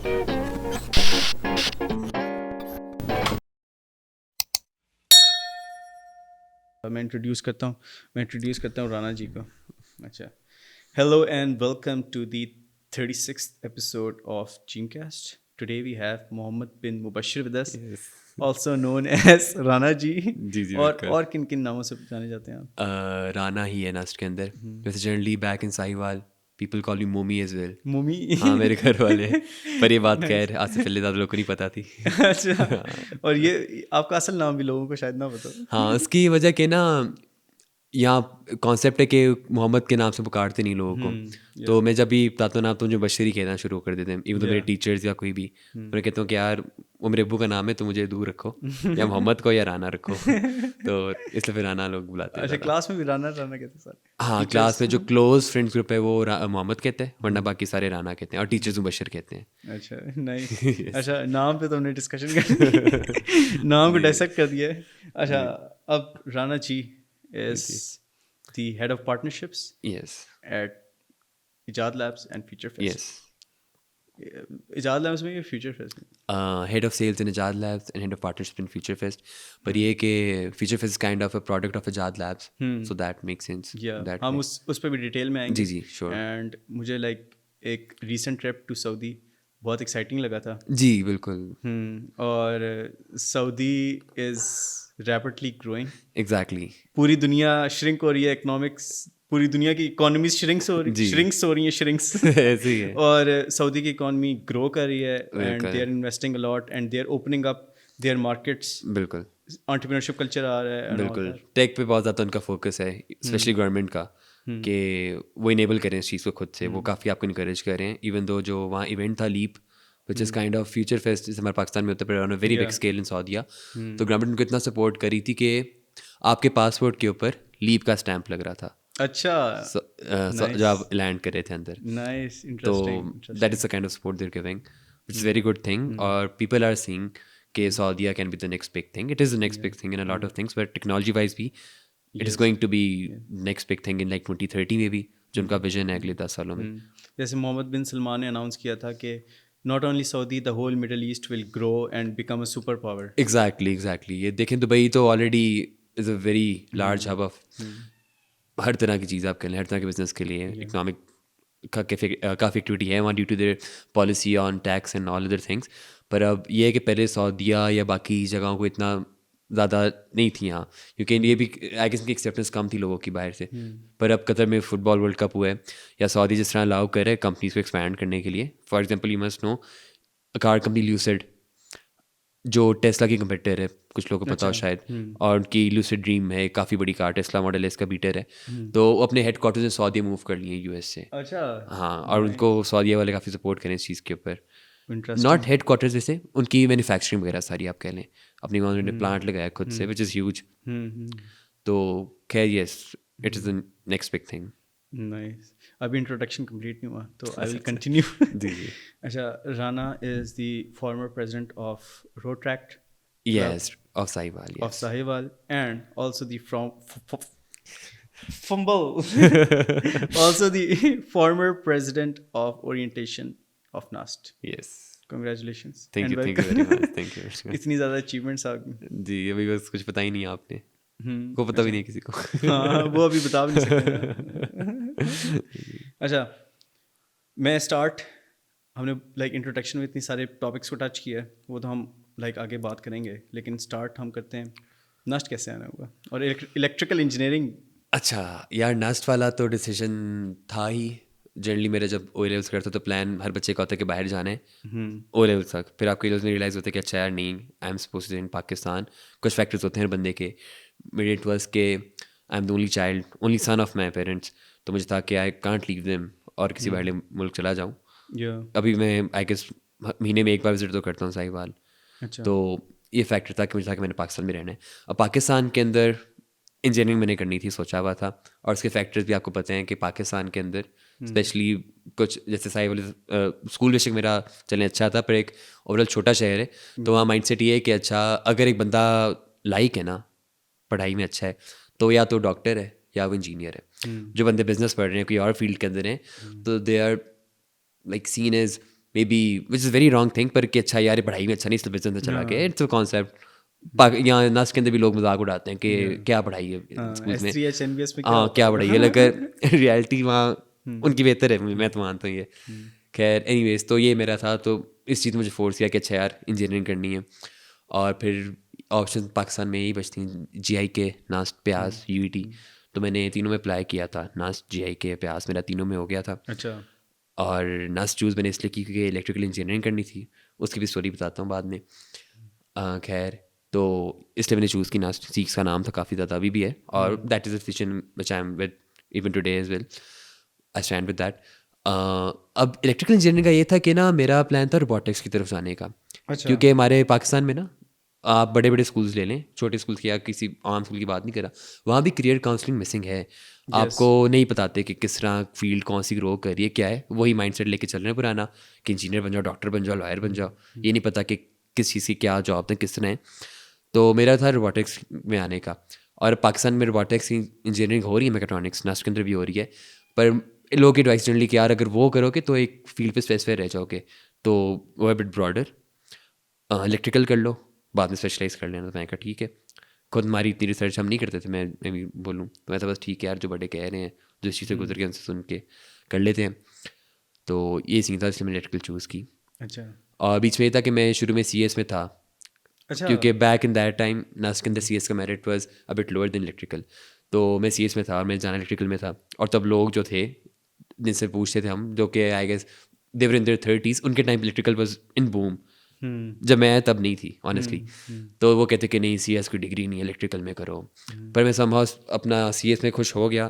मैं इंट्रोड्यूस करता हूँ राना जी को. अच्छा. Hello and welcome to the 36th episode of Gymcast. Today we have Mohammed bin Mubashir with us, Yes. also known as Rana जी. जी जी और बिल्कुल. किन किन नामों से जाने जाते हैं आप? राना ही है नास्ट के अंदर. वैसे generally back in Sahiwal people call you मोमी एज वेल. मोमी. हाँ मेरे घर वाले. पर ये बात Nice. खैर आज से पहले ज़्यादा लोगों को नहीं पता थी. अच्छा. और ये आपका असल नाम भी लोगों को शायद ना पता हो. हाँ उसकी वजह के ना यहाँ कॉन्सेप्ट है कि मोहम्मद के नाम से पुकारते नहीं लोगों को. तो मैं जब भी बताता हूँ ना तो मुझे बशर ही कहना शुरू कर देते हैं. इवन तो मेरे टीचर्स या कोई भी मैं कहता हूँ कि यार वो मेरे अब्बू का नाम है तो मुझे दूर रखो या मोहम्मद को या राना रखो. तो इसलिए फिर राना लोग बुलाते हैं. अच्छा, क्लास में भी राना राना कहते हैं सारे. हाँ क्लास में जो क्लोज फ्रेंड्स ग्रुप है वो मोहम्मद कहते हैं, वरना बाकी सारे राना कहते हैं और टीचर्स मुबशर कहते हैं. अच्छा नहीं. अच्छा, नाम पे तो हमने डिस्कशन कर नाम को डाइसेक्ट कर दिया है. अच्छा, अब राना जी is the head of partnerships Yes. at Ijad Labs and Future Fest. Yes. Ijad Labs में या Future Fest में? Head of sales in Ijad Labs and head of partnership in Future Fest. पर ये कि Future Fest is kind of a product of Ijad Labs, so that makes sense. Yeah, That हम way. उस पे भी detail में आएंगे. जी sure. And मुझे एक recent trip to Saudi बहुत एक्साइटिंग लगा था. जी बिल्कुल. और Saudi is rapidly growing. Exactly. पूरी दुनिया श्रिंक हो रही है. इकोनॉमिक्स, पूरी दुनिया की इकोनॉमी श्रिंक्स हो रही है श्रिंक्स. ऐसे ही है. और सऊदी की इकोनॉमी ग्रो कर रही है and they are investing a lot and they are opening up their markets. बिल्कुल. एंटरप्रेन्योरशिप कल्चर आ रहा है. बिल्कुल टेक पे बहुत ज़्यादा उनका फोकस है, स्पेशली गवर्नमेंट का, कि वो इनेबल करें इस चीज़ को खुद से. वो काफ़ी आपको इनकरेज करें. इवन दो जो वहाँ इवेंट था leap which is kind of future fest जैसे हमारे पाकिस्तान में होता है, पर very big scale in Saudia. तो गवर्नमेंट उनको इतना सपोर्ट करी थी कि आपके पासपोर्ट के ऊपर लीप का स्टैंप लग रहा था. अच्छा. जब आप लैंड कर रहे थे अंदर. नाइस. तो that is the kind of support they're giving which is very good thing. और पीपल आर सीइंग कि Saudia can be the next big thing. It is the next big thing in a lot of things, but technology wise भी it is going to be next big thing in like 2030 में भी, जो उनका vision है अगले 10 सालों में. जैसे मोहम्मद बिन सलमान ने अनाउंस किया था कि not only Saudi, the whole Middle East will grow and become a super power. Exactly. ये देखें दुबई तो already is a very large hub of हर तरह की चीज़ आप कह लें, हर तरह के बिजनेस के लिए. इकोनॉमिक काफ़ी एक्टिविटी है वहाँ due to their policy on tax and all other things. पर अब ये है कि पहले सऊदीया या बाकी जगहों को इतना ज़्यादा नहीं थी यहाँ, क्योंकि ये भी आई गेस इनकी एक्सेप्टेंस कम थी लोगों की बाहर से. पर अब कतर में फुटबॉल वर्ल्ड कप हुआ है, या सऊदी जिस तरह अलाउ कर रहे हैं कंपनीज को एक्सपैंड करने के लिए. For example you must know car company lucid जो टेस्ला की कंपेटिटर है, कुछ लोगों को पता हो शायद, और उनकी ल्यूसिड ड्रीम है, काफ़ी बड़ी कार, टेस्ला मॉडल एस का बीटर है. तो वो अपने हेड क्वार्टर्स से सऊदी मूव कर लिए यूएस से. अच्छा. हाँ, और उनको सऊदीया वाले काफ़ी सपोर्ट करें इस चीज़ के ऊपर. Interesting. नॉट हेड क्वार्टर्स जैसे, उनकी मैन्युफैक्चरिंग वगैरह सारी आप कह लें अपनी, वहाँ उन्होंने प्लांट लगाया खुद से विच इज़ ह्यूज. तो खैर yes, it is the next big thing. Nice. अभी इंट्रोडक्शन कंप्लीट नहीं हुआ तो आई विल कंटिन्यू. अच्छा, Rana is the former president of Rotaract. Yes, of Sahiwal. Yes. Of Sahiwal, and also the fumble also the former president of orientation of NAST. Yes. Congratulations. Thank you very much. Thank you. इतनी ज़्यादा achievements आ गई. जी अभी बस कुछ पता ही नहीं आपने. को पता भी नहीं किसी को. हाँ, वो अभी बता भी नहीं सकते. अच्छा, मैं हमने इंट्रोडक्शन में इतनी सारे टॉपिक्स को टच किया है, वो तो हम आगे बात करेंगे, लेकिन स्टार्ट हम करते हैं नस्ट कैसे आना होगा और इलेक्ट्रिकल इंजीनियरिंग. अच्छा यार, नस्ट वाला तो डिसीजन था ही. जनरली मेरा जब ओ लेवल्स करता तो प्लान हर बच्चे का होता है कि बाहर जाना है ओ लेवल्स तक. फिर आपको लेवल्स में रियलाइज़ होता है कि अच्छा यार नहीं, आई एम सपोज टू इन पाकिस्तान. कुछ फैक्टर्स होते हैं हर बंदे के. मेरे इट वाज के I am the only child, only son of my parents. तो मुझे था कि आई कांट लीव देम और किसी बाहर मुल्क चला जाऊँ. अभी मैं आई गेस महीने में एक बार विजिट तो करता हूँ साहिवाल. अच्छा. तो ये फैक्टर था कि मुझे था कि मैंने पाकिस्तान में रहना है. अब पाकिस्तान के अंदर इंजीनियरिंग मैंने करनी थी, सोचा हुआ था. और उसके फैक्टर्स भी आपको पता हैं कि पाकिस्तान के अंदर स्पेशली कुछ जैसे साहिवाल स्कूल बेशक मेरा चलने अच्छा था, पर एक ओवरऑल छोटा शहर है. तो वहाँ माइंड सेट ये है कि अच्छा अगर एक बंदा लाइक है ना, पढ़ाई में अच्छा है, तो या तो डॉक्टर है या वो इंजीनियर है. जो बंदे बिजनेस पढ़ रहे हैं, कोई और फील्ड के अंदर हैं, तो they are like seen as maybe which is very wrong thing, पर कि अच्छा यार ये पढ़ाई में अच्छा नहीं इसलिए बिजनेस में चला गया, इट्स अ कॉन्सेप्ट। यहाँ नर्स के अंदर भी लोग मजाक उड़ाते हैं कि क्या पढ़ाई है स्कूल में, S3 HNBS में क्या हाँ होता क्या है? पढ़ाई है, लेकिन रियलिटी वहाँ उनकी बेहतर है, मैं तो मानता हूँ ये। खैर एनीवेज, तो ये मेरा था, तो इस चीज़ ने मुझे फोर्स किया कि अच्छा यार इंजीनियरिंग करनी है। और फिर ऑप्शन पाकिस्तान में यही बचती हैं, GIK, नास्ट, प्यास, UET। तो मैंने तीनों में अप्लाई किया था, नास्ट, GIK, प्यास, मेरा तीनों में हो गया था। अच्छा। और नास्ट चूज़ मैंने इसलिए की क्योंकि इलेक्ट्रिकल इंजीनियरिंग करनी थी, उसकी भी स्टोरी बताता हूँ बाद में। खैर तो इसलिए मैंने चूज़ की, नास्ट सीक्स का नाम था काफ़ी ज़्यादा, अभी भी है, और that is a decision which I am with even today as well, I stand with that. अब इलेक्ट्रिकल इंजीनियरिंग का ये था कि ना मेरा प्लान था रोबोटिक्स की तरफ जाने का, अच्छा। क्योंकि हमारे पाकिस्तान में ना आप बड़े बड़े स्कूल्स ले लें, छोटे स्कूल की या किसी आम स्कूल की बात नहीं कर रहा, वहाँ भी करियर काउंसलिंग मिसिंग है। आपको नहीं बताते कि किस तरह फील्ड कौन सी ग्रो कर रही है, क्या है, वही माइंडसेट लेके चल रहे हैं पुराना कि इंजीनियर बन जाओ, डॉक्टर बन जाओ, लॉयर बन जाओ, ये नहीं पता कि किस चीज़ की क्या जॉब है, किस तरह है। तो मेरा था रोबोटिक्स में आने का, और पाकिस्तान में रोबोटिक्स की इंजीनियरिंग हो रही है, मैकेट्रॉनिक्स नास्ट के अंदर भी हो रही है, पर लोगों की एडवाइस जनरली कि यार अगर वो करोगे तो एक फील्ड पे स्पेसिफाई रह जाओगे, तो वो है बिट ब्रॉडर, इलेक्ट्रिकल कर लो, बाद में स्पेशलाइज कर लेना। तो मैंने कहा ठीक है, खुद हमारी इतनी रिसर्च हम नहीं करते थे, मैं भी बोलूँ तो मैं तो बस ठीक है यार, जो बड़े कह रहे हैं, जो इस चीज़ से गुजर के उनसे सुन के कर लेते हैं। तो ये सीन था, इसलिए मैंने इलेक्ट्रिकल चूज़ की। अच्छा। और बीच में ये था कि मैं शुरू में CS में था, अच्छा। क्योंकि बैक इन दैट टाइम नास्ट के अंदर CS का merit was a bit lower than electrical. तो मैं CS में था और मैं जाना इलेक्ट्रिकल में था, और तब लोग जो थे जिनसे पूछते थे हम, जो कि I guess they were in their 30s, उनके time electrical was in boom, जब मैं तब नहीं थी ऑनेस्टली। तो वो कहते कि नहीं CS की डिग्री नहीं है, इलेक्ट्रिकल में करो। पर मैं समहाउ अपना CS में खुश हो गया,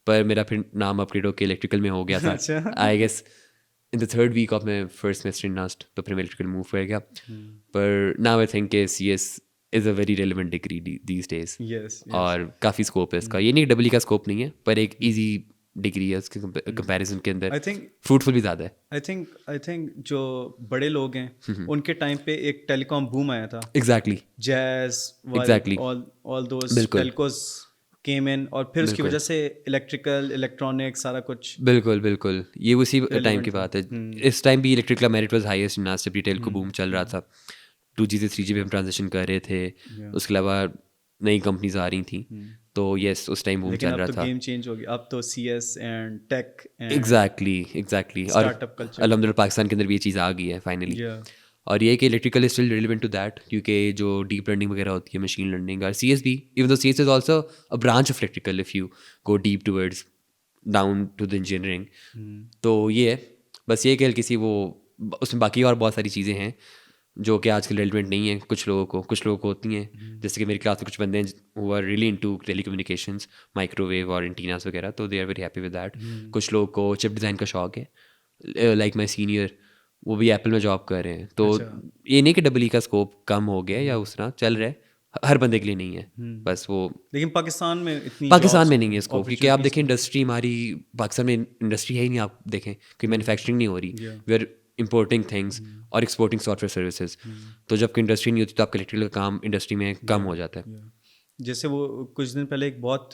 पर मेरा फिर नाम अपग्रेड होकर इलेक्ट्रिकल में हो गया था अच्छा। I guess in the third week of my first semester in NUST, तो फिर मैं इलेक्ट्रिकल मूव कर गया। पर now I think CS is a very relevant degree these days, yes. और काफ़ी स्कोप है इसका। ये नहीं डबल का स्कोप नहीं है, पर एक ईजी डिग्री है उसके कंपैरिजन के अंदर, आई थिंक फ्रूटफुल भी ज़्यादा है। आई थिंक जो बड़े लोग हैं उनके टाइम पे एक टेलीकॉम बूम आया था, exactly jazz vibe, exactly, all those बिल्कुल टेलकोस केम इन, और फिर उसकी बिल्कुल वजह से इलेक्ट्रिकल इलेक्ट्रॉनिक सारा कुछ बिल्कुल बिल्कुल, ये उसी टाइम relevant की था। बात है। इस टाइम भी इलेक्ट्रिक का मेरिट वाज हाईएस्ट इन नास्ट, जब रिटेल को बूम चल रहा था, 2G से 3G पे हम ट्रांजिशन कर रहे थे, उसके अलावा नई कंपनीज आ रही थी, तो यस उस टाइम बूम लेकिन चल अब रहा तो था। गेम चेंज हो गया, अब तो CS and tech and exactly और स्टार्टअप कल्चर। अल्हम्दुलिल्लाह पाकिस्तान के अंदर भी ये चीज़ आ गई है फाइनली। या और ये है कि electrical is still relevant to that, क्योंकि जो डीप लर्निंग वगैरह होती है, मशीन लर्निंग, और CS भी, even though CS is also a branch of electrical if you go deep towards down to the engineering. तो ये है, बस ये कि किसी वो उसमें बाकी और बहुत सारी चीज़ें हैं जो कि आजकल रेलिवेंट नहीं है कुछ लोगों को होती हैं। जैसे कि मेरी क्लास में कुछ बंदे हैं who are really into telecommunications, microwave और एंटीनास वगैरह, तो they are very happy with that. कुछ लोगों को चिप डिज़ाइन का शौक है, लाइक माई सीनियर, वो भी एप्पल में जॉब कर रहे हैं। तो ये नहीं कि डबल का स्कोप कम हो गया या उस तरह चल रहा है, हर बंदे के लिए नहीं है, बस वो लेकिन पाकिस्तान में इतनी पाकिस्तान jobs में नहीं है स्कोप, क्योंकि आप opportunities देखें इंडस्ट्री हमारी पाकिस्तान में इंडस्ट्री है ही नहीं। आप देखें कोई मैन्युफैक्चरिंग नहीं हो रही, वी आर इम्पोर्टिंग थिंग्स और एक्सपोर्टिंग सॉफ्टवेयर सर्विसेज। तो जब कोई इंडस्ट्री नहीं होती तो आपका इलेक्ट्रिकल का काम इंडस्ट्री में कम हो जाता है। जैसे वो कुछ दिन पहले एक बहुत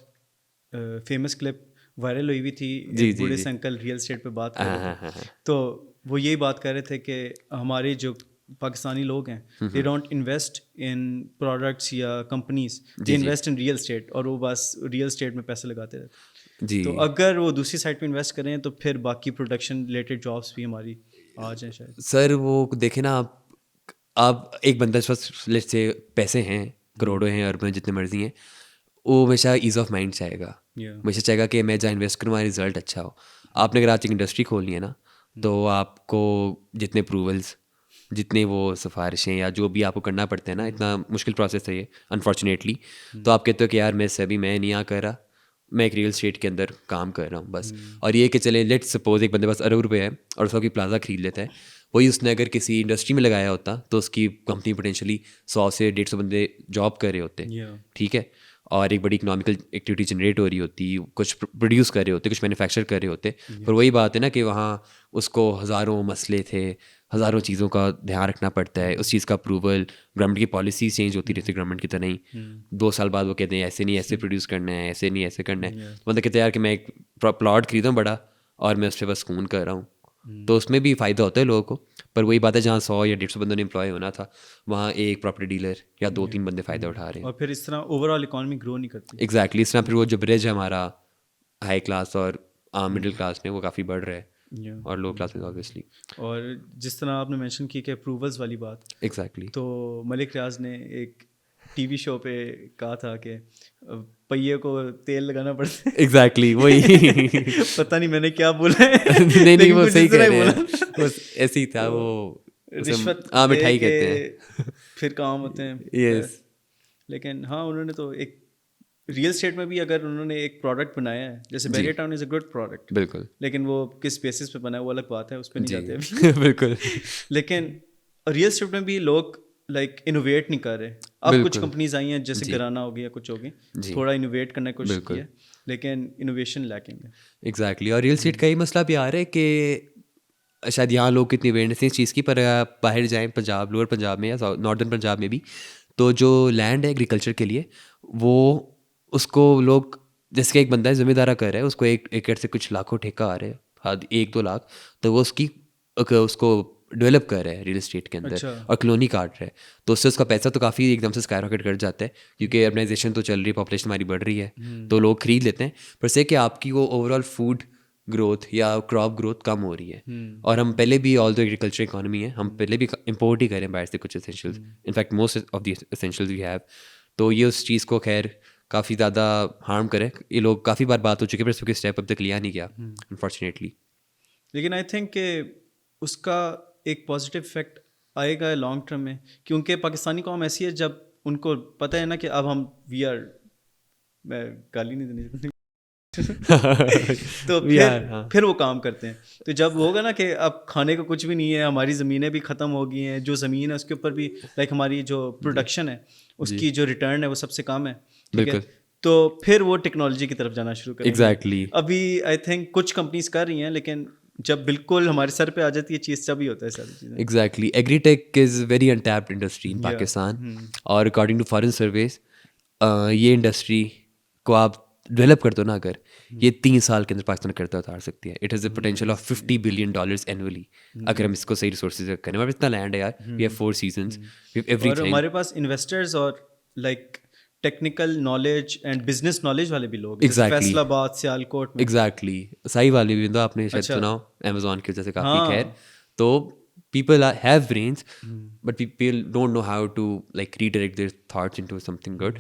फेमस क्लिप वायरल हुई हुई थी, जी एक जी बूढ़े जी, से अंकल रियल स्टेट पे बात कर हाँ रहे हाँ थे। हाँ हाँ, तो वो यही बात कर रहे थे कि हमारे जो पाकिस्तानी लोग हैं, they don't invest in products या companies, they invest in real estate, और वो बस रियल स्टेट में पैसे लगाते रहते। जी तो अगर वो दूसरी साइड पे इन्वेस्ट करें तो फिर बाकी प्रोडक्शन रिलेटेड जॉब्स भी हमारी आ जाएं शायद। सर। वो देखे ना आप एक बंदा के पास लेट्स से पैसे हैं, करोड़ों हैं, अरबों हैं, जितने मर्जी हैं, वो हमेशा ईज ऑफ माइंड चाहेगा, हमेशा चाहेगा कि मैं जहाँ इन्वेस्ट करूँ हमारा रिजल्ट अच्छा हो। आपने अगर आज एक इंडस्ट्री खोलनी है ना, तो आपको जितने अप्रूवल्स, जितने वो सिफारिशें या जो भी आपको करना पड़ता है ना, इतना मुश्किल प्रोसेस है ये अनफॉर्चुनेटली। तो आप कहते हो कि यार मैं से अभी मैं नहीं आ कर रहा, मैं एक रियल स्टेट के अंदर काम कर रहा हूँ बस। और ये कि चले लेट्स सपोज एक बंदे पास अरब रुपये है और उसका कोई प्लाजा खरीद लेता है, वही उसने अगर किसी इंडस्ट्री में लगाया होता तो उसकी कंपनी पोटेंशियली 100 से 150 बंदे जॉब कर रहे होते, ठीक है, और एक बड़ी इकोनॉमिकल एक्टिविटी जनरेट हो रही होती, कुछ प्रोड्यूस कर रहे होते, कुछ मैन्युफैक्चर कर रहे होते। पर वही बात है ना कि वहाँ उसको हज़ारों मसले थे, हज़ारों चीज़ों का ध्यान रखना पड़ता है, उस चीज़ का अप्रूवल, गवर्नमेंट की पॉलिसी चेंज होती रहती है गवर्नमेंट की तरह ही। 2 साल बाद वो कहते हैं ऐसे नहीं ऐसे प्रोड्यूस करना है, ऐसे नहीं ऐसे करना है। मतलब कहते हैं यार कि मैं एक प्लॉट खरीदा बड़ा और मैं उस पर बस खून कर रहा हूँ, तो उसमें भी फ़ायदा होता है लोगों को। पर वही बात है, जहाँ 100 या 150 बंदों ने एम्प्लॉय होना था, वहाँ एक प्रॉपर्टी डीलर या 2-3 बंदे फ़ायदा उठा रहे हैं। और फिर इस तरह ओवरऑल इकॉनमी ग्रो नहीं करती। एग्जैक्टली, इस तरह फिर वो जो ब्रिज है हमारा हाई क्लास और मिडिल क्लास में, वो काफ़ी बढ़ रहा है, Yeah. और लो क्लास में ऑब्वियसली। और जिस तरह आपने मेंशन की कि अप्रूवल्स वाली बात, एग्जैक्टली। तो मलिक रियाज ने एक टीवी शो पे कहा था कि पहिए को तेल लगाना पड़ता है। एग्जैक्टली वही। पता नहीं मैंने क्या बोला है, नहीं लेकिन वो कुछ सही इस तरह कह ही रहे बोला हैं, वो ऐसे ही था वो। रिश्वत दे मिठाई के कहते हैं। फिर काम होते हैं। यस। लेकिन हाँ, उन्होंने तो एक रियल स्टेट में भी अगर उन्होंने एक प्रोडक्ट बनाया है, जैसे barrier town is a good product, बिल्कुल लेकिन वो किस बेसिस पे बना है वो अलग बात है, उस पर नहीं जी। जाते अभी। बिल्कुल लेकिन रियल स्टेट में भी लोग लाइक इनोवेट नहीं कर रहे। अब कुछ बिल्कुल कंपनीज आई हैं जैसे जी। घराना हो गई या कुछ होगी, जी। थोड़ा इनोवेट करने की कोशिश की बिल्कुल है, लेकिन इनोवेशन लैकिंग है। एग्जैक्टली। और रियल स्टेट का ये मसला भी आ रहा है कि शायद यहाँ लोग कितनी अवेयरनेस इस चीज़ की, पर आप बाहर जाएं पंजाब, लोअर पंजाब में या नॉर्दर्न पंजाब में भी, तो जो लैंड है एग्रीकल्चर के लिए, वो उसको लोग, जैसे कि एक बंदा है ज़िम्मेदारा कर रहा है, उसको 1 एकड़ से कुछ लाखों ठेका आ रहे हैं, 1-2 लाख, तो वो उसको डेवलप कर रहा है रियल एस्टेट के अंदर, अच्छा। और कॉलोनी काट रहा है, तो उससे उसका पैसा तो काफ़ी एकदम से स्काई रॉकेट कर जाता है, क्योंकि अर्बनाइजेशन तो चल रही है, पॉपुलेशन हमारी बढ़ रही है, तो लोग खरीद लेते हैं, पर से कि आपकी वो ओवरऑल फूड ग्रोथ या क्रॉप ग्रोथ कम हो रही है। और हम पहले भी, ऑल दो एग्रीकल्चर इकोनॉमी है, हम पहले भी इम्पोर्ट ही कर रहे हैं बाहर से कुछ essentials, in fact most of the essentials we have. तो ये उस चीज़ को खैर काफ़ी ज़्यादा हार्म करे, ये लोग काफ़ी बार बात हो चुकी है, पर इसको स्टेप अब तक लिया नहीं गया अनफॉर्चुनेटली। लेकिन आई थिंक कि उसका एक पॉजिटिव इफेक्ट आएगा लॉन्ग टर्म में, क्योंकि पाकिस्तानी कौम ऐसी है, जब उनको पता है ना कि अब हम वी आर, मैं गाली नहीं देनी तो फिर वो काम करते हैं। तो जब होगा ना कि अब खाने को कुछ भी नहीं है, हमारी ज़मीनें भी ख़त्म हो गई हैं, जो ज़मीन है उसके ऊपर भी लाइक हमारी जो प्रोडक्शन है उसकी जो रिटर्न है वो सबसे कम है, ठीक है, तो फिर वो टेक्नोलॉजी की तरफ जाना शुरू करेंगे। एग्जैक्टली। अभी आई थिंक कुछ कंपनीज कर रही हैं, लेकिन जब बिल्कुल हमारे सर पे आ जाती है चीज़, तभी होता है सारी चीज़ें। Exactly. Agritech is very untapped industry in Pakistan, और अकॉर्डिंग टू फॉरेन सर्वेज ये इंडस्ट्री को आप डेवलप कर दो ना अगर, ये 3 साल के अंदर पाकिस्तान करता उतार सकती है। It has the potential of $50 billion annually, अगर हम इसको सही रिसोर्सेज करें। हमारे इतना लैंड है यार, we have 4 seasons, we have everything, और हमारे पास इन्वेस्टर्स और like technical knowledge and business knowledge वाले भी लोग, जैसे फैसलाबाद, सियालकोट में। एग्जैक्टली। सही वाली भी तो आपने शायद सुना हो, अमेजोन के जैसे काफ़ी, खैर, तो people have brains, but people don't know how to like redirect their thoughts into something good.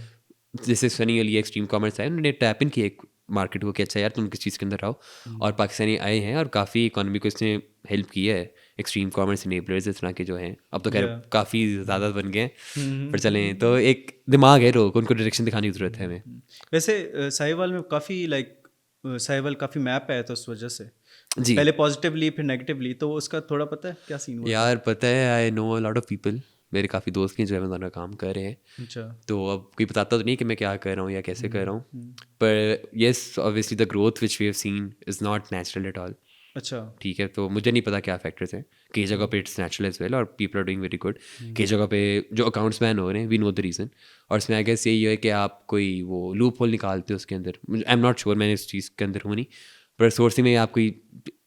जैसे सनी अली एक्सट्रीम कॉमर्स है, उन्होंने टैप इन किया एक मार्केट को कि अच्छा यार तुम किस चीज़ के अंदर आओ, और पाकिस्तानी आए हैं और काफ़ी इकोनॉमी को इसने हेल्प किया है। एक्सट्रीम कॉमर्स इनेबलर्स इस तरह के जो हैं, अब तो खैर काफ़ी ज़्यादा बन गए हैं, पर चलें, तो एक दिमाग है लोग, उनको डायरेक्शन दिखाने की ज़रूरत है हमें। वैसे साहिवाल में काफ़ी लाइक साहिवाल काफ़ी मैप आया था उस वजह से जी। पहले पॉजिटिवली फिर नेगेटिवली, तो उसका थोड़ा पता है क्या सीन हुआ? यार पता है, I know a lot of people, मेरे काफ़ी दोस्त हैं जो अमेजोन का काम कर रहे हैं। अच्छा। तो अब कोई बताता तो नहीं कि मैं क्या कर रहा हूँ या कैसे कर रहा हूँ, पर yes obviously the growth which we have seen is not natural at all. अच्छा। ठीक है, तो मुझे नहीं पता क्या फैक्टर्स हैं, कई जगह पे इट्स नेचुरल एज वेल और people are doing very good, कई जगह पे जो अकाउंट्स बैन हो रहे हैं वी नो द रीज़न, और इसमें आई गेस यही है कि आप कोई वो लूप होल निकालते हो उसके अंदर, आई एम नॉट श्योर, मैंने इस चीज़ के अंदर हूँ नहीं, पर सोर्सिंग में आप कोई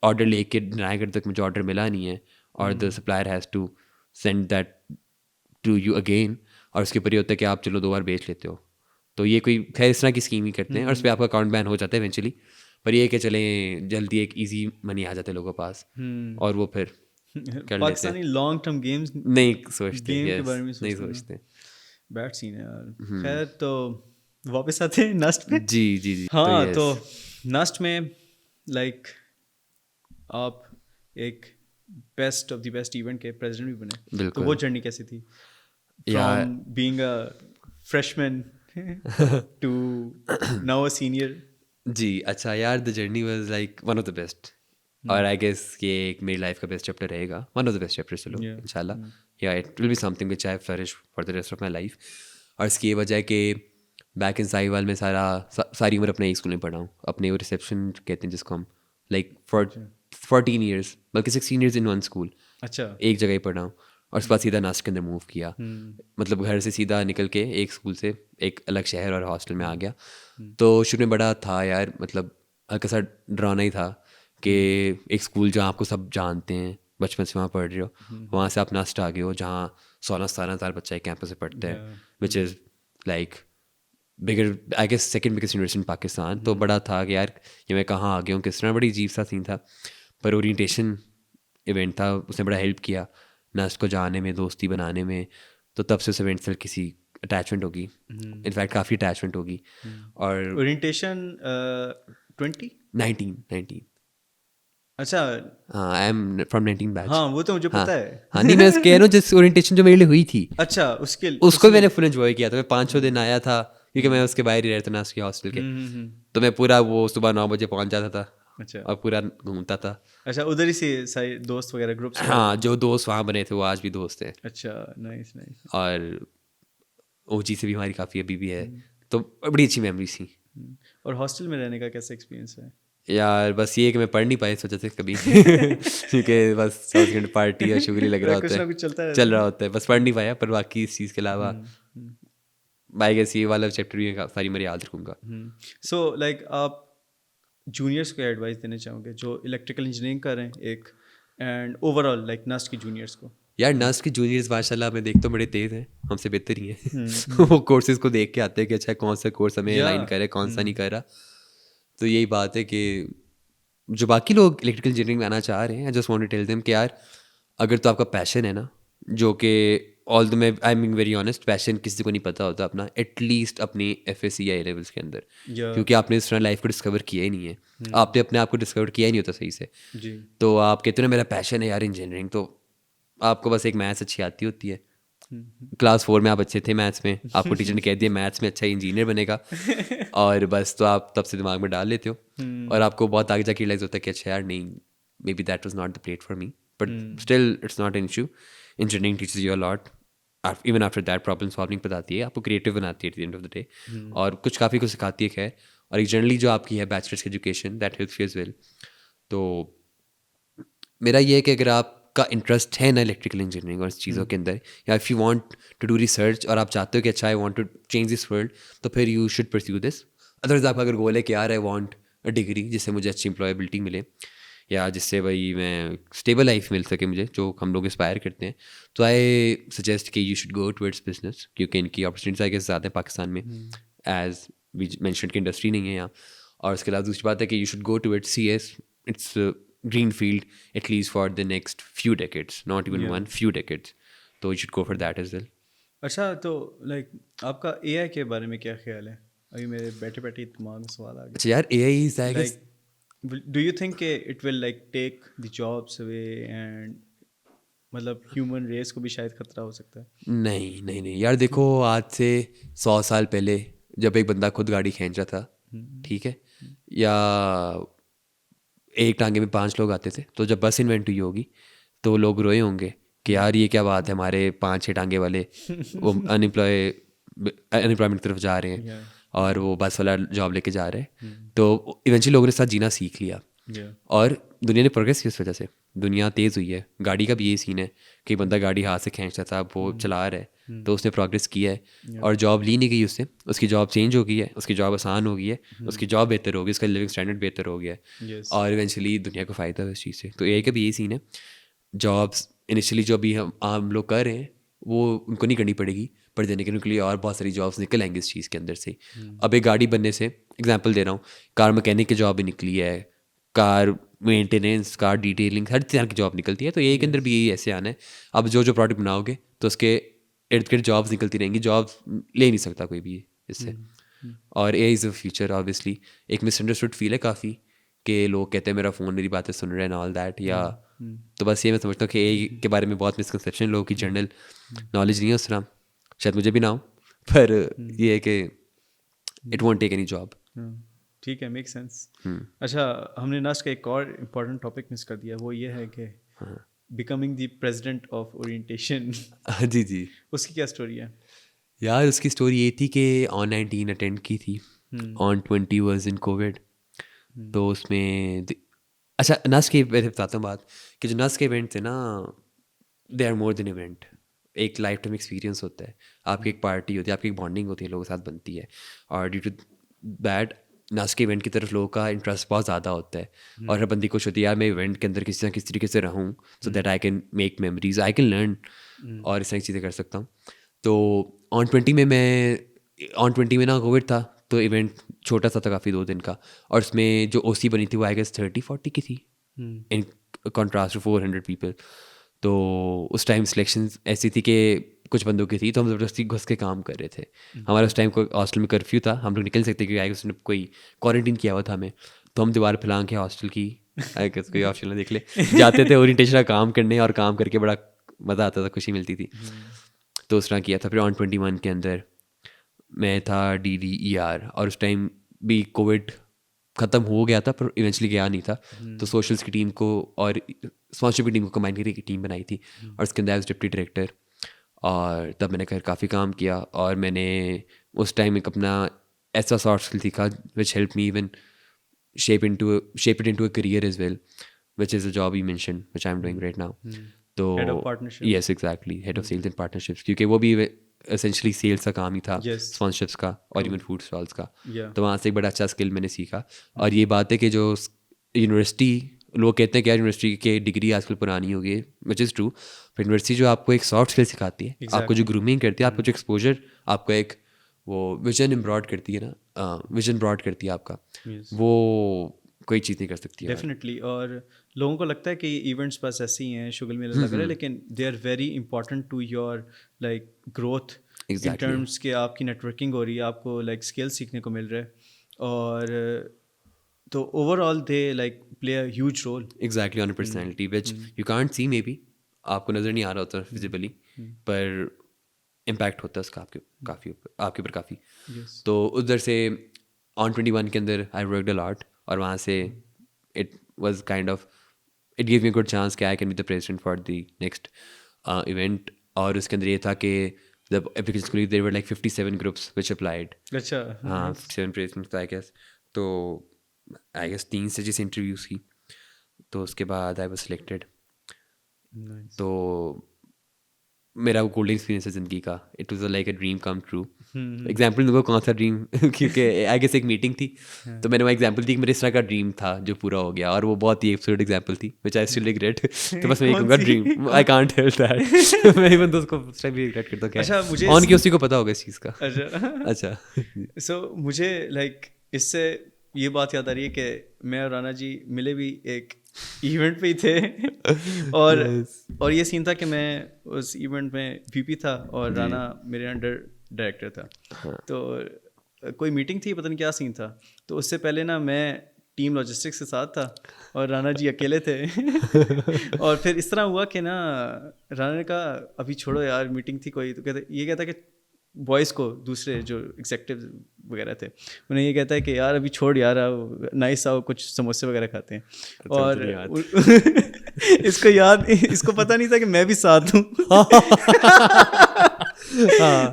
ऑर्डर लेके डिनाई कर तक मुझे ऑर्डर मिला नहीं है, और the supplier has to send that to you again, और उसके ऊपर ये होता है कि आप चलो 2 बार बेच लेते हो, तो ये कोई खैर इस तरह की स्कीम ही करते हैं, और उस पर आपका अकाउंट बैन हो जाता है इवेंचुअली, पर ये कि चलें जल्दी एक इजी मनी आ जाता है लोगों के पास, और वो फिर कर लेते हैं। पाकिस्तानी लॉन्ग टर्म गेम्स नहीं सोचते, गेम के yes, बारे में नहीं सोचते सोचते। बैड सीन है यार। खैर, तो वापस आते हैं नस्ट पे। जी जी जी। हाँ, yes, तो नस्ट में लाइक आप एक best of the best event के प्रेसिडेंट भी बने, तो बिल्कुल। वो जर्नी कैसी थी यार from being a freshman to now a senior? जी अच्छा यार, the journey was like one of the best, और आई गेस ये एक मेरी लाइफ का बेस्ट चैप्टर रहेगा, one of the best chapter, चलो इंशाल्लाह, या it will be something which I flourish for the rest of my life. और इसकी ये वजह है कि बैक इन साहिवाल में सारी उम्र अपने एक स्कूल में पढ़ा हूँ, अपने वो रिसेप्शन कहते हैं जिसको हम, लाइक फॉर 14 ईयर्स, बल्कि 16 ईयर्स इन वन स्कूल, अच्छा, एक जगह ही पढ़ा हूँ, और उसके बाद सीधा नास्ट के अंदर मूव किया, मतलब घर से सीधा निकल के एक स्कूल से एक अलग शहर और हॉस्टल में आ गया। तो शुरू में बड़ा था यार, मतलब हल्का सा डराना ही था कि एक स्कूल जहाँ आपको सब जानते हैं, बचपन से वहाँ पढ़ रहे हो, वहाँ से आप नस्ट आ गए हो जहाँ 16-17 बच्चा एक कैंपस में पढ़ते हैं, which is like bigger I guess second biggest university in Pakistan. तो बड़ा था कि यार ये मैं कहाँ आ गया हूँ, किस तरह, बड़ी अजीब सा सीन था। पर ओरिएंटेशन इवेंट था, उसने बड़ा हेल्प किया नस्ट को जाने में, दोस्ती बनाने में। तो तब से उस इवेंट से किसी अटैचमेंट होगी, इनफैक्ट काफ़ी अटैचमेंट होगी। और ओरिएंटेशन 20? 19 अच्छा, हाँ, आई एम फ्रॉम 19 बैच। हाँ वो तो मुझे हाँ पता है। हाँ, नहीं मैं कह रहा हूँ जिस ओरिएंटेशन जो मेरे लिए हुई थी, अच्छा, उसके उसको मैंने फुल एंजॉय किया था। मैं 5-6 दिन आया था क्योंकि मैं उसके बाहर ही रहता था ना, उसके हॉस्टल के। तो मैं पूरा वो सुबह 9 बजे पहुंच जाता था अच्छा और पूरा घूमता था। अच्छा, उधर ही से सारे दोस्त वगैरह, ग्रुप्स वगैरह? हाँ, जो दोस्त वहाँ बने थे वो आज भी दोस्त हैं, अच्छा, नाइस नाइस। और ओजी से भी हमारी काफ़ी अभी भी है। तो बड़ी अच्छी मेमोरीज थी और हॉस्टल में रहने का कैसा एक्सपीरियंस है? यार। बस ये कि मैं पढ़ नहीं पाया इस वजह से कभी क्योंकि बस 100 पार्टी और शुगली लग रहा होता कुछ है, ना कुछ चलता रहता चल है। रहा होता है, बस पढ़ नहीं पाया। पर बाकी इस चीज़ के अलावा आई गेस ये वाला चैप्टर भी मैं सारी मैं याद रखूँगा। सो लाइक आप जूनियर्स को एडवाइस देना चाहोगे जो इलेक्ट्रिकल इंजीनियरिंग कर रहे हैं एक, एंड ओवरऑल लाइक नस्ट की जूनियर्स को? यार नस्ट के जूनियर्स माशाल्लाह मैं देखता हूँ बड़े तेज़ हैं, हमसे बेहतर ही हैं। वो कोर्सेज को देख के आते हैं कि अच्छा कौन सा कोर्स हमें या अलाइन करे, कौन सा नहीं कर रहा। तो यही बात है कि जो बाकी लोग इलेक्ट्रिकल इंजीनियरिंग में आना चाह रहे हैं, I just want to tell them कि यार अगर तो आपका पैशन है ना, जो कि ऑल द मैं आई एम वेरी ऑनेस्ट, पैशन किसी को नहीं पता होता अपना, एटलीस्ट अपनी एफएससी या ए लेवल्स के अंदर, या क्योंकि आपने इस तरह लाइफ को डिस्कवर किया ही नहीं है, आपने अपने आप को डिस्कवर किया ही नहीं होता सही से। जी तो आप कहते हो ना मेरा पैशन है यार इंजीनियरिंग, तो आपको बस एक मैथ्स अच्छी आती होती है। क्लास 4 में आप अच्छे थे मैथ्स में, आपको टीचर ने कह दिया मैथ्स में अच्छा इंजीनियर बनेगा, और बस तो आप तब से दिमाग में डाल लेते हो, और आपको बहुत आगे जाके रियलाइज होता है कि अच्छा यार नहीं, may be that was not the plate for me, but still it's not an issue. Engineering teachers you a lot, even after that problem solving बताती है, आपको क्रिएटिव बनाती है at the end of the day, और कुछ काफ़ी कुछ सिखाती है खैर। और एक जनरली जो आपकी है बैचलर्स की education, that helps you as well. तो मेरा ये है कि अगर आपका इंटरेस्ट है ना इलेक्ट्रिकल इंजीनियरिंग और इस चीज़ों के अंदर, या if you want to do research और आप चाहते हो कि अच्छा I want to change this world, तो फिर you should pursue this. Otherwise आपका अगर गोल है कि यार आई वांट अ डिग्री जिससे मुझे अच्छी एम्प्लॉयबिलिटी मिले, या जिससे भाई मैं स्टेबल लाइफ मिल सके मुझे, जो हम लोग इंस्पायर करते हैं, तो आई सजेस्ट कि you should go towards business, क्योंकि इनकी अपॉर्चुनिटीज आई गेस ज़्यादा है पाकिस्तान में, एज वी मैंशन की इंडस्ट्री नहीं है यहाँ। और उसके अलावा दूसरी बात है कि you should go towards CS, it's green field at least for the next few decades, not even Yeah. one, few decades. So you should go for that as well. अच्छा, तो लाइक आपका AI के बारे में क्या ख्याल है? अभी मेरे बैठे बैठे दिमाग में सवाल आ गया। अच्छा यार AI is I guess like do you think it will like take the jobs away, and मतलब ह्यूमन रेस को भी शायद खतरा हो सकता है? नहीं नहीं नहीं यार, देखो आज से 100 साल पहले जब एक बंदा खुद गाड़ी खींच रहा था, ठीक है, या एक टांगे में 5 लोग आते थे, तो जब बस इन्वेंट हुई होगी तो लोग रोए होंगे कि यार ये क्या बात है, हमारे 5-6 टांगे वाले वो अनएम्प्लॉयमेंट की तरफ जा रहे हैं Yeah. और वो बस वाला जॉब लेके जा रहे हैं। तो इवेंचुअली लोगों ने साथ जीना सीख लिया, Yeah. और दुनिया ने प्रोग्रेस की उस वजह से, दुनिया तेज़ हुई है। गाड़ी का भी ये सीन है कि बंदा गाड़ी हाथ से खींचता था, वो चला रहा है, तो उसने प्रोग्रेस की है, और जॉब ली नहीं गई उससे, उसकी जॉब चेंज हो गई है, उसकी जॉब आसान हो गई है, उसकी जॉब बेहतर हो गई, उसका लिविंग स्टैंडर्ड बेहतर हो गया है, Yes. और इवेंचुअली दुनिया को फ़ायदा है उस चीज़ से। तो AI का भी यही सीन है, जॉब्स इनिशियली जो अभी हम आम लोग कर रहे हैं वो उनको नहीं करनी पड़ेगी, पर देने के लिए और बहुत सारी जॉब्स निकल आएंगी इस चीज़ के अंदर से। अब एक गाड़ी बनने से, एग्जांपल दे रहा हूँ, कार मैकेनिक की जॉब भी निकली है, कार मेंटेनेंस, कार डिटेलिंग, हर तरह की जॉब निकलती है। तो AI के अंदर भी यही ऐसे आना है, अब जो जो प्रोडक्ट बनाओगे तो उसके इर्द गिर्द जॉब्स निकलती रहेंगी, जॉब्स ले नहीं सकता कोई भी इससे। और AI is a future obviously. एक मिसअंडरस्टूड फील है काफ़ी कि लोग कहते हैं मेरा फ़ोन मेरी बातें सुन रहे हैं ऑल दैट, या तो बस ये मैं समझता हूँ कि AI के बारे में बहुत मिसकंसेप्शन, लोगों की जनरल नॉलेज नहीं है उस तरह, शायद मुझे भी ना हो, पर ये है कि it won't take any job. ठीक है, मेक सेंस। अच्छा, हमने नास्ट का एक और इम्पोर्टेंट टॉपिक मिस कर दिया, वो ये है कि becoming the president of orientation. जी जी उसकी क्या स्टोरी है? यार, उसकी स्टोरी ये थी कि ऑन 19 अटेंड की थी, ऑन 20 वाज इन कोविड। तो उसमें अच्छा, नस के मैं बताता हूँ बात कि जो नस के इवेंट थे ना, they are more than event, एक लाइफ टाइम एक्सपीरियंस होता है, आपकी एक पार्टी होती है, आपकी एक बॉन्डिंग होती है, लोगों के साथ बनती है, और ड्यू टू दैट नाच के इवेंट की तरफ लोगों का इंटरेस्ट बहुत ज़्यादा होता है और हर बंदी खुश होती है यार मैं इवेंट के अंदर किसी ना किसी तरीके से रहूँ so that I can make memories I can learn और इस तरह की चीज़ें कर सकता हूँ। तो ऑन 20 में ना कोविड था तो इवेंट छोटा सा था काफ़ी 2 दिन का और उसमें जो ओसी बनी थी वो आई गेस 30-40 की थी इन कॉन्ट्रास्ट टू 400 पीपल। तो उस टाइम सिलेक्शन ऐसी थी कि कुछ बंदों की थी तो हम ज़बरदस्ती घुस के काम कर रहे थे। हमारा उस टाइम को हॉस्टल में कर्फ्यू था, हम लोग निकल सकते क्योंकि आई गेस उसने कोई क्वारंटीन किया हुआ था हमें, तो हम दीवार फैला के हॉस्टल की आई गेस कोई ऑप्शन ना देख ले जाते थे ओरिएंटेशन का काम करने और काम करके बड़ा मज़ा आता था, खुशी मिलती थी। तो उस तरह किया था। फिर ऑन 21 के अंदर मैं था DDER और उस टाइम भी कोविड ख़त्म हो गया था पर इवेंचुअली गया नहीं था। तो सोशल्स की टीम को और स्पॉन्सरशिप की टीम को कंबाइन करके एक टीम बनाई थी और उसके अंदर डिप्टी डायरेक्टर और तब मैंने काफ़ी काम किया और मैंने उस टाइम एक अपना ऐसा सॉफ्ट स्किल सीखा which help me even shape it into a career as well, which is a job you mentioned which I'm doing right now. तो Head of partnerships. yes exactly head of sales and partnerships क्योंकि वो भी essentially sales का काम ही था, Yes. sponsorships का और even food stalls का। Yeah. तो वहाँ से एक बड़ा अच्छा स्किल मैंने सीखा। और ये बात है कि जो यूनिवर्सिटी लोग कहते हैं कि यार यूनिवर्सिटी की डिग्री आजकल पुरानी हो गई है विच इज़ ट्रू, पर यूनिवर्सिटी जो आपको एक सॉफ्ट स्किल सिखाती है आपको जो ग्रूमिंग करती है आपको जो एक्सपोजर आपको एक वो विजन एम्ब्रॉड करती है ना, विजन ब्रॉड करती है आपका, वो कोई चीज़ नहीं कर सकती है। डेफिनेटली। और लोगों को लगता है कि इवेंट्स बस ऐसे ही हैं, शुगल मेला लग रहा है, लेकिन they are very important to your like growth in terms के आपकी नेटवर्किंग हो रही है, आपको लाइक स्किल्स सीखने को मिल रहा है और तो overall they like play a huge role exactly on a personality which you can't see, maybe आपको नज़र नहीं आ रहा होता फिजिबली पर इम्पैक्ट होता है उसका आपके ऊपर काफ़ी। तो उधर से ऑन 21 के अंदर आई वर्कड अ लॉट और वहाँ से it was kind of it give me good chance कि I can be the president for the next event. और उसके अंदर ये था कि जब एप्लीकेशन खुली there were like 57 groups which applied. अच्छा हाँ 57 प्लेसमेंट्स आई गेस। तो आई गेस 3 से जिस इंटरव्यूज की तो उसके बाद आई वाज सिलेक्टेड। तो मेरा वो गोल्डन एक्सपीरियंस है ज़िंदगी का, it was like a dream come true. Example दूंगा कौन सा ड्रीम क्योंकि आई गेस एक मीटिंग थी तो मैंने वो एग्जाम्पल दी कि मेरे इस तरह का ड्रीम था जो पूरा हो गया और वो बहुत ही एब्सर्ड एग्जाम्पल थी विच आई स्टिल रिग्रेट। तो बस मैं ये कहूँगा dream I can't help that. मैं इवन दोस्त को उस टाइम भी रिग्रेट करता हूँ। अच्छा मुझे ऑन की उसी को पता होगा इस चीज़ का। अच्छा सो मुझे लाइक इससे ये बात याद आ रही है कि मैं और राना जी मिले भी एक इवेंट पे ही थे और ये सीन था कि मैं उस इवेंट में VP था और राना मेरे अंडर डायरेक्टर था। तो कोई मीटिंग थी, पता नहीं क्या सीन था। तो उससे पहले ना मैं टीम लॉजिस्टिक्स के साथ था और राना जी अकेले थे और फिर इस तरह हुआ कि ना राना ने कहा अभी छोड़ो यार मीटिंग थी कोई, तो कहता कि बॉयज़ को दूसरे जो एग्जेक्टिव वगैरह थे उन्हें ये कहता है कि यार अभी छोड़ यार नाइस आओ कुछ समोसे वगैरह खाते हैं। और इसको पता नहीं था कि मैं भी साथ हूँ।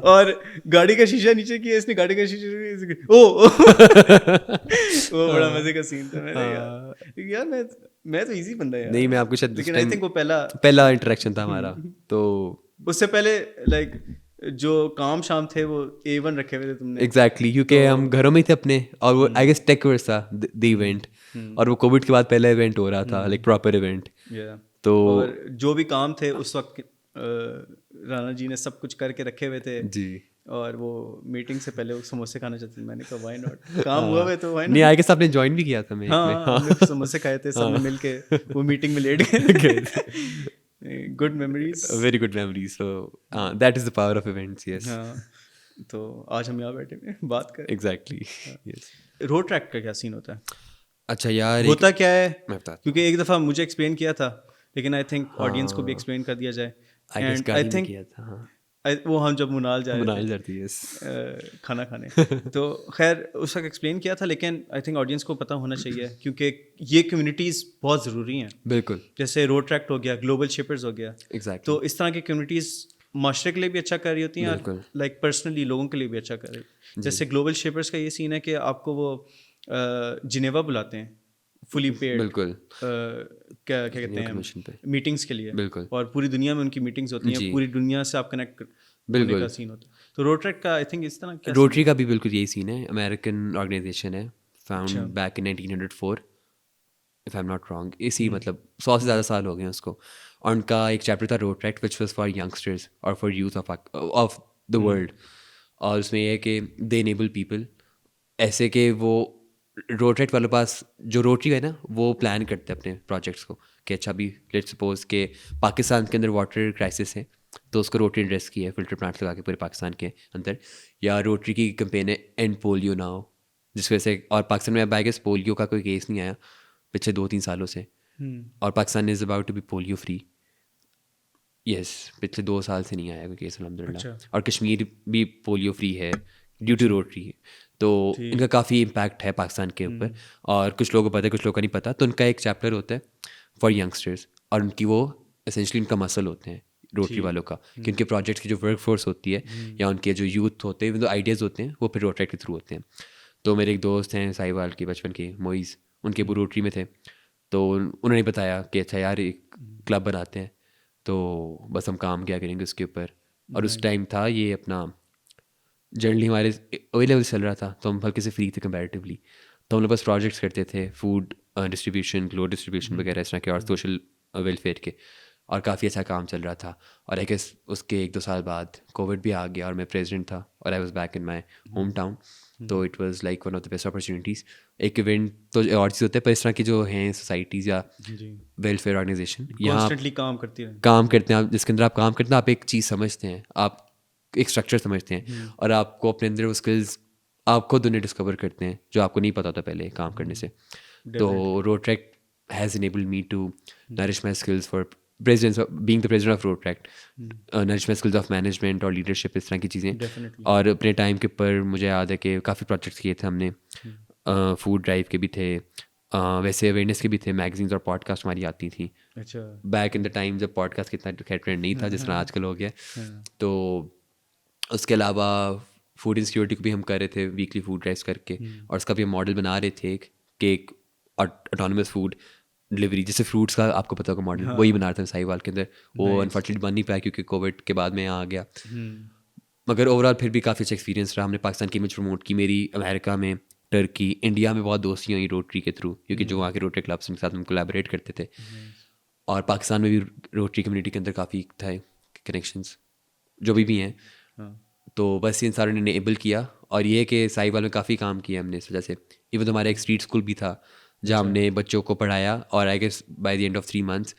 और गाड़ी का शीशा नीचे किया इसने, गाड़ी का शीशा वो बड़ा मजे का सीन था। मैंने यार मैं तो इजी बंदा यार। नहीं मैं आपको शायद लेकिन आई थिंक वो पहला इंटरेक्शन था हमारा। तो उससे पहले लाइक जो काम शाम थे वो A1 रखे हुए थे तुमने। एग्जैक्टली क्योंकि हम घरों में ही थे अपने और वो आई गेस टेक वर्स था द इवेंट और वो कोविड के बाद पहला इवेंट हो रहा था लाइक प्रॉपर इवेंट। तो और जो भी काम थे उस वक्त राणा जी ने सब कुछ करके रखे हुए थे जी। और वो मीटिंग से पहले वो समोसे खाना चाहते थे। मैंने कहा व्हाई नॉट, काम हुआ है तो व्हाई नॉट। नहीं आई गेस आपने ज्वाइन भी किया था मैं। हाँ हमने समोसे खाए थे सब मिल के वो मीटिंग में लेट गए। Good memories, very good memories. So that is the power of events. Yes हाँ तो आज हम यहाँ बैठे हैं बात कर। Exactly yes. रोड ट्रैक का क्या सीन होता है? अच्छा यार होता क्या है मैं बताता हूँ क्योंकि एक दफ़ा मुझे एक्सप्लेन किया था लेकिन आई थिंक ऑडियंस को भी एक्सप्लेन कर दिया जाए। एंड आई थिंक किया था हाँ। वो हम जब मुनाल जाती है खाना खाने तो खैर उस वक्त एक्सप्लेन किया था लेकिन आई थिंक ऑडियंस को पता होना चाहिए क्योंकि ये कम्युनिटीज़ बहुत ज़रूरी हैं। बिल्कुल जैसे रोड ट्रैक्ट हो गया, ग्लोबल शिपर्स हो गया। एग्जैक्टली तो इस तरह की कम्युनिटीज़ माशरे के लिए भी अच्छा कर रही होती हैं और लाइक पर्सनली लोगों के लिए भी अच्छा कर रही है। जैसे ग्लोबल शिपर्स का ये सीन है कि आपको वो जिनेवा बुलाते हैं फुली पेड, बिल्कुल क्या कहते हैं मीटिंग्स के लिए। बिल्कुल और पूरी दुनिया में उनकी मीटिंग्स होती हैं, पूरी दुनिया से आप कनेक्ट बिल्कुल का सीन होता है। तो रोड ट्रैक का आई थिंक इस तरह रोटरी का भी बिल्कुल यही सीन है। अमेरिकन ऑर्गेनाइजेशन है found back in 1904 if I am not wrong. इसी मतलब 100 से ज़्यादा साल हो गए हैं उसको। और उनका एक चैप्टर था road tract which was for youngsters और for youth of the world. और उसमें यह है कि दे इनेबल पीपल ऐसे कि वो रोड ट्रैक्ट वालों पास जो रोटरी है ना वो प्लान करते हैं अपने प्रोजेक्ट्स को कि अच्छा भी लेट्स सपोज के पाकिस्तान के अंदर वाटर क्राइसिस है तो उसको रोटरी एड्रेस की है फिल्टर प्लांट्स लगा के पूरे पाकिस्तान के अंदर। या रोटरी की कैंपेन है एंड पोलियो ना हो, जिस वजह से और पाकिस्तान में आई गेस पोलियो का कोई केस नहीं आया पिछले 2-3 सालों से। और Pakistan is about to be polio free. Yes, पिछले 2 साल से नहीं आया कोई केस अल्हम्दुलिल्लाह। और कश्मीर भी पोलियो फ्री है ड्यू टू रोटरी। तो इनका काफ़ी इम्पैक्ट है पाकिस्तान के ऊपर और कुछ लोगों को पता है कुछ लोगों को नहीं पता। तो उनका एक चैप्टर होता है फॉर यंगस्टर्स और उनकी वो एसेंशली उनका मसल होते हैं रोटरी वालों का कि उनके प्रोजेक्ट्स की जो वर्क फोर्स होती है या उनके जो यूथ होते हैं जो आइडियाज़ होते हैं वो फिर रोटरी के थ्रू होते हैं। तो मेरे एक दोस्त हैं साहिवाल के बचपन के मोइज़, उनके वो रोटरी में थे। तो उन्होंने बताया कि अच्छा यार एक क्लब बनाते हैं तो बस हम काम क्या करेंगे उसके ऊपर। और उस टाइम था ये अपना जनरली हमारे ओ लेवल चल रहा था तो हम हल्के से फ्री थे कंपैरेटिवली। तो हम लोग बस प्रोजेक्ट्स करते थे फूड डिस्ट्रीब्यूशन क्लोथ डिस्ट्रीब्यूशन वगैरह इस तरह के और सोशल वेलफेयर के। और काफ़ी अच्छा काम चल रहा था। और आई गेस उसके 1-2 साल बाद कोविड भी आ गया और मैं प्रेसिडेंट था और I was back in my hometown. तो it was like one of the best opportunities. एक इवेंट तो और चीज़ होते हैं पर इस तरह की जो हैं सोसाइटीज़ या वेलफेयर ऑर्गेनाइजेशन यहाँ कॉन्स्टेंटली काम करती है, काम करते हैं आप जिसके अंदर आप काम करते हैं आप एक चीज़ समझते हैं, आप एक स्ट्रक्चर समझते हैं और आपको अपने अंदर वो स्किल्स आप खुद उन्हें डिस्कवर करते हैं जो आपको नहीं पता होता पहले काम करने से। तो Rotaract has enabled me to nourish my skills for president being the president of Rotaract, nourish my skills of management और लीडरशिप इस तरह की चीज़ें। और अपने टाइम के ऊपर मुझे याद है कि काफ़ी प्रोजेक्ट्स किए थे हमने, फूड ड्राइव के भी थे, वैसे अवेयरनेस के भी थे, मैगजीन्स और पॉडकास्ट हमारी आती थी। अच्छा, बैक इन द टाइम जब पॉडकास्ट कितना खैर ट्रेंड नहीं था जिस तरह आजकल हो गया। तो उसके अलावा फूड इंसिक्योरिटी को भी हम कर रहे थे वीकली फूड ड्राइव्स करके और उसका भी हम मॉडल बना रहे थे एक ऑटोनमस फूड डिलीवरी जैसे फ्रूट्स का आपको पता होगा मॉडल वही बना रहे थे साहिवाल के अंदर। वो अनफॉर्चुनेटली बन नहीं पाया क्योंकि कोविड के बाद में यहाँ आ गया। मगर ओवरऑल फिर भी काफ़ी अच्छा एक्सपीरियंस रहा। हमने पाकिस्तान की इमेज प्रमोट की, मेरी अमेरिका में, टर्की, इंडिया में बहुत दोस्तियाँ हुई रोटरी के थ्रू क्योंकि जो वहाँ के रोटरी क्लब्स उनके साथ हम कोलैबोरेट करते थे। और पाकिस्तान में भी रोटरी कम्युनिटी के अंदर काफ़ी था कनेक्शंस जो भी हैं। तो बस इन सारों ने इनेबल किया और ये कि साहिवाल में काफ़ी काम किया हमने इस वजह से। इवन तो हमारा एक स्ट्रीट स्कूल भी था जहाँ हमने बच्चों को पढ़ाया और I guess by the end of 3 months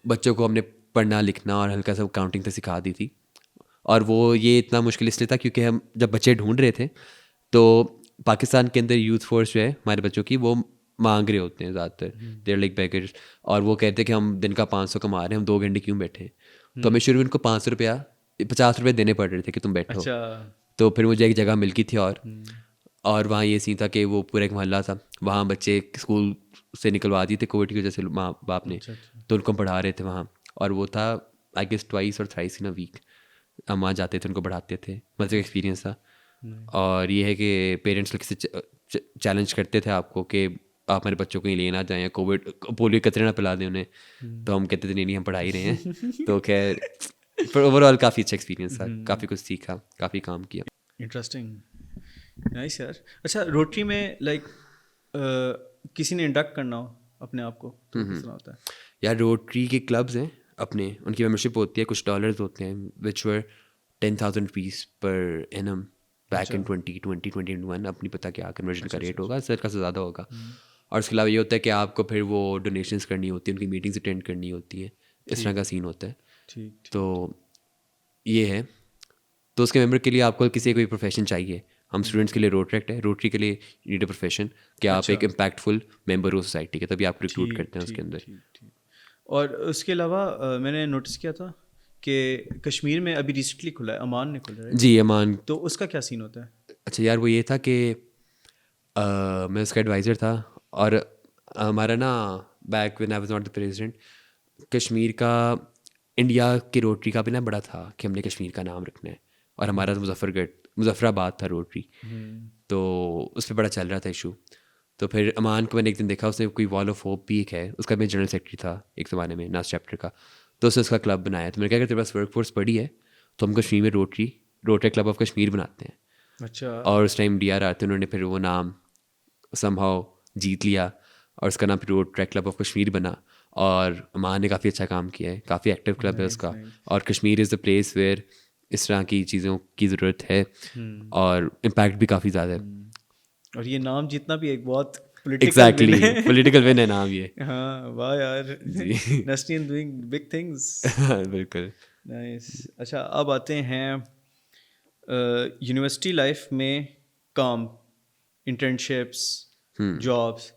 बच्चों को हमने पढ़ना लिखना और हल्का सा काउंटिंग तक सिखा दी थी। और वो ये इतना मुश्किल इसलिए था क्योंकि हम जब बच्चे ढूंढ रहे थे तो पाकिस्तान के अंदर यूथ फोर्स जो है हमारे बच्चों की वो मांग रहे होते हैं ज़्यादातर, देयर लाइक बेगर्स। और वो कहते हैं कि हम दिन का 500 कमा रहे हैं, हम 2 घंटे क्यों बैठे हैं। तो हमें शुरू में उनको 500 रुपया 50 रुपये देने पड़ रहे थे कि तुम बैठो। तो फिर मुझे एक जगह मिल गई थी और वहाँ ये सीन था कि वो पूरा एक मोहल्ला था, वहाँ बच्चे स्कूल से निकलवा दिए थे कोविड की वजह से माँ बाप ने। तो उनको पढ़ा रहे थे वहाँ और वो था आई गेस ट्वाइस और थ्राइस इन अ वीक हम वहाँ जाते थे, उनको पढ़ाते थे। मतलब एक्सपीरियंस था। और ये है कि पेरेंट्स लोग किसी चैलेंज करते थे आपको कि आप हमारे बच्चों को ही लेना जाएँ, कोविड पोलियो कतरे ना पिला दें उन्हें। तो हम कहते थे नहीं हम पढ़ा ही रहे हैं। तो खैर पर ओवरऑल काफ़ी अच्छा एक्सपीरियंस था, काफ़ी कुछ सीखा, काफ़ी काम किया। इंटरेस्टिंग, नाइस यार। अच्छा, रोटरी में लाइक किसी ने इंडक्ट करना हो अपने आप को तो किस तरह होता है? यार रोटरी के क्लब्स हैं अपने, उनकी मेंबरशिप होती है, कुछ डॉलर्स होते हैं विच वर 10,000 rupees per annum back in 2021। अपनी पता क्या कन्वर्जन का रेट होगा, सर का से ज़्यादा होगा। और उसके अलावा ये होता है कि आपको फिर वो डोनेशंस करनी होती है, उनकी मीटिंग्स अटेंड करनी होती है, इस तरह का सीन होता है। तो ये है। तो उसके मेंबर के लिए आपको किसी कोई प्रोफेशन चाहिए। हम स्टूडेंट्स के लिए रोटरेक्ट है, रोटरी के लिए नीड अ प्रोफेशन कि आप एक इम्पैक्टफुल मेंबर हो सोसाइटी के, तभी आप रिक्रूट करते हैं उसके अंदर। और उसके अलावा मैंने नोटिस किया था कि कश्मीर में अभी रिसेंटली खुला है, अमान ने खुला है जी अमान। तो उसका क्या सीन होता है? अच्छा यार वो ये था कि मैं उसका एडवाइज़र था और हमारा ना back when I was not the president Kashmir का इंडिया की रोटरी का भी ना बड़ा था कि हमने कश्मीर का नाम रखना है। और हमारा मुजफ्फराबाद था रोटरी। तो उस पर बड़ा चल रहा था इशू। तो फिर अमान को मैंने एक दिन देखा, उसने कोई वॉल ऑफ होप भी एक है, उसका मैं जनरल सेक्रेटरी था एक ज़माने में नास चैप्टर का। तो उसने उसका क्लब बनाया। तो मैंने कहा कि तेरे पास वर्क फोर्स पड़ी है तो हम कश्मीर में रोटरी क्लब ऑफ कश्मीर बनाते हैं। अच्छा। और उस टाइम DRR थे, उन्होंने फिर वो नाम समहाउ जीत लिया और उसका नाम फिर वो ट्रैक क्लब ऑफ कश्मीर बना और अमान ने काफ़ी अच्छा काम किया है, काफ़ी एक्टिव क्लब है उसका। और Kashmir is the place where इस तरह की चीज़ों की ज़रूरत है और इम्पैक्ट भी काफ़ी ज़्यादा है। और ये नाम जितना भी एक बहुत पॉलिटिकल एग्जैक्टली विन है। पॉलिटिकल विन है नाम ये। हाँ वाह यार, जी नस्टियन डूइंग बिग थिंग्स। बिल्कुल। नाइस। अच्छा अब आते हैं यूनिवर्सिटी लाइफ में काम, इंटर्नशिप्स, जॉब्स।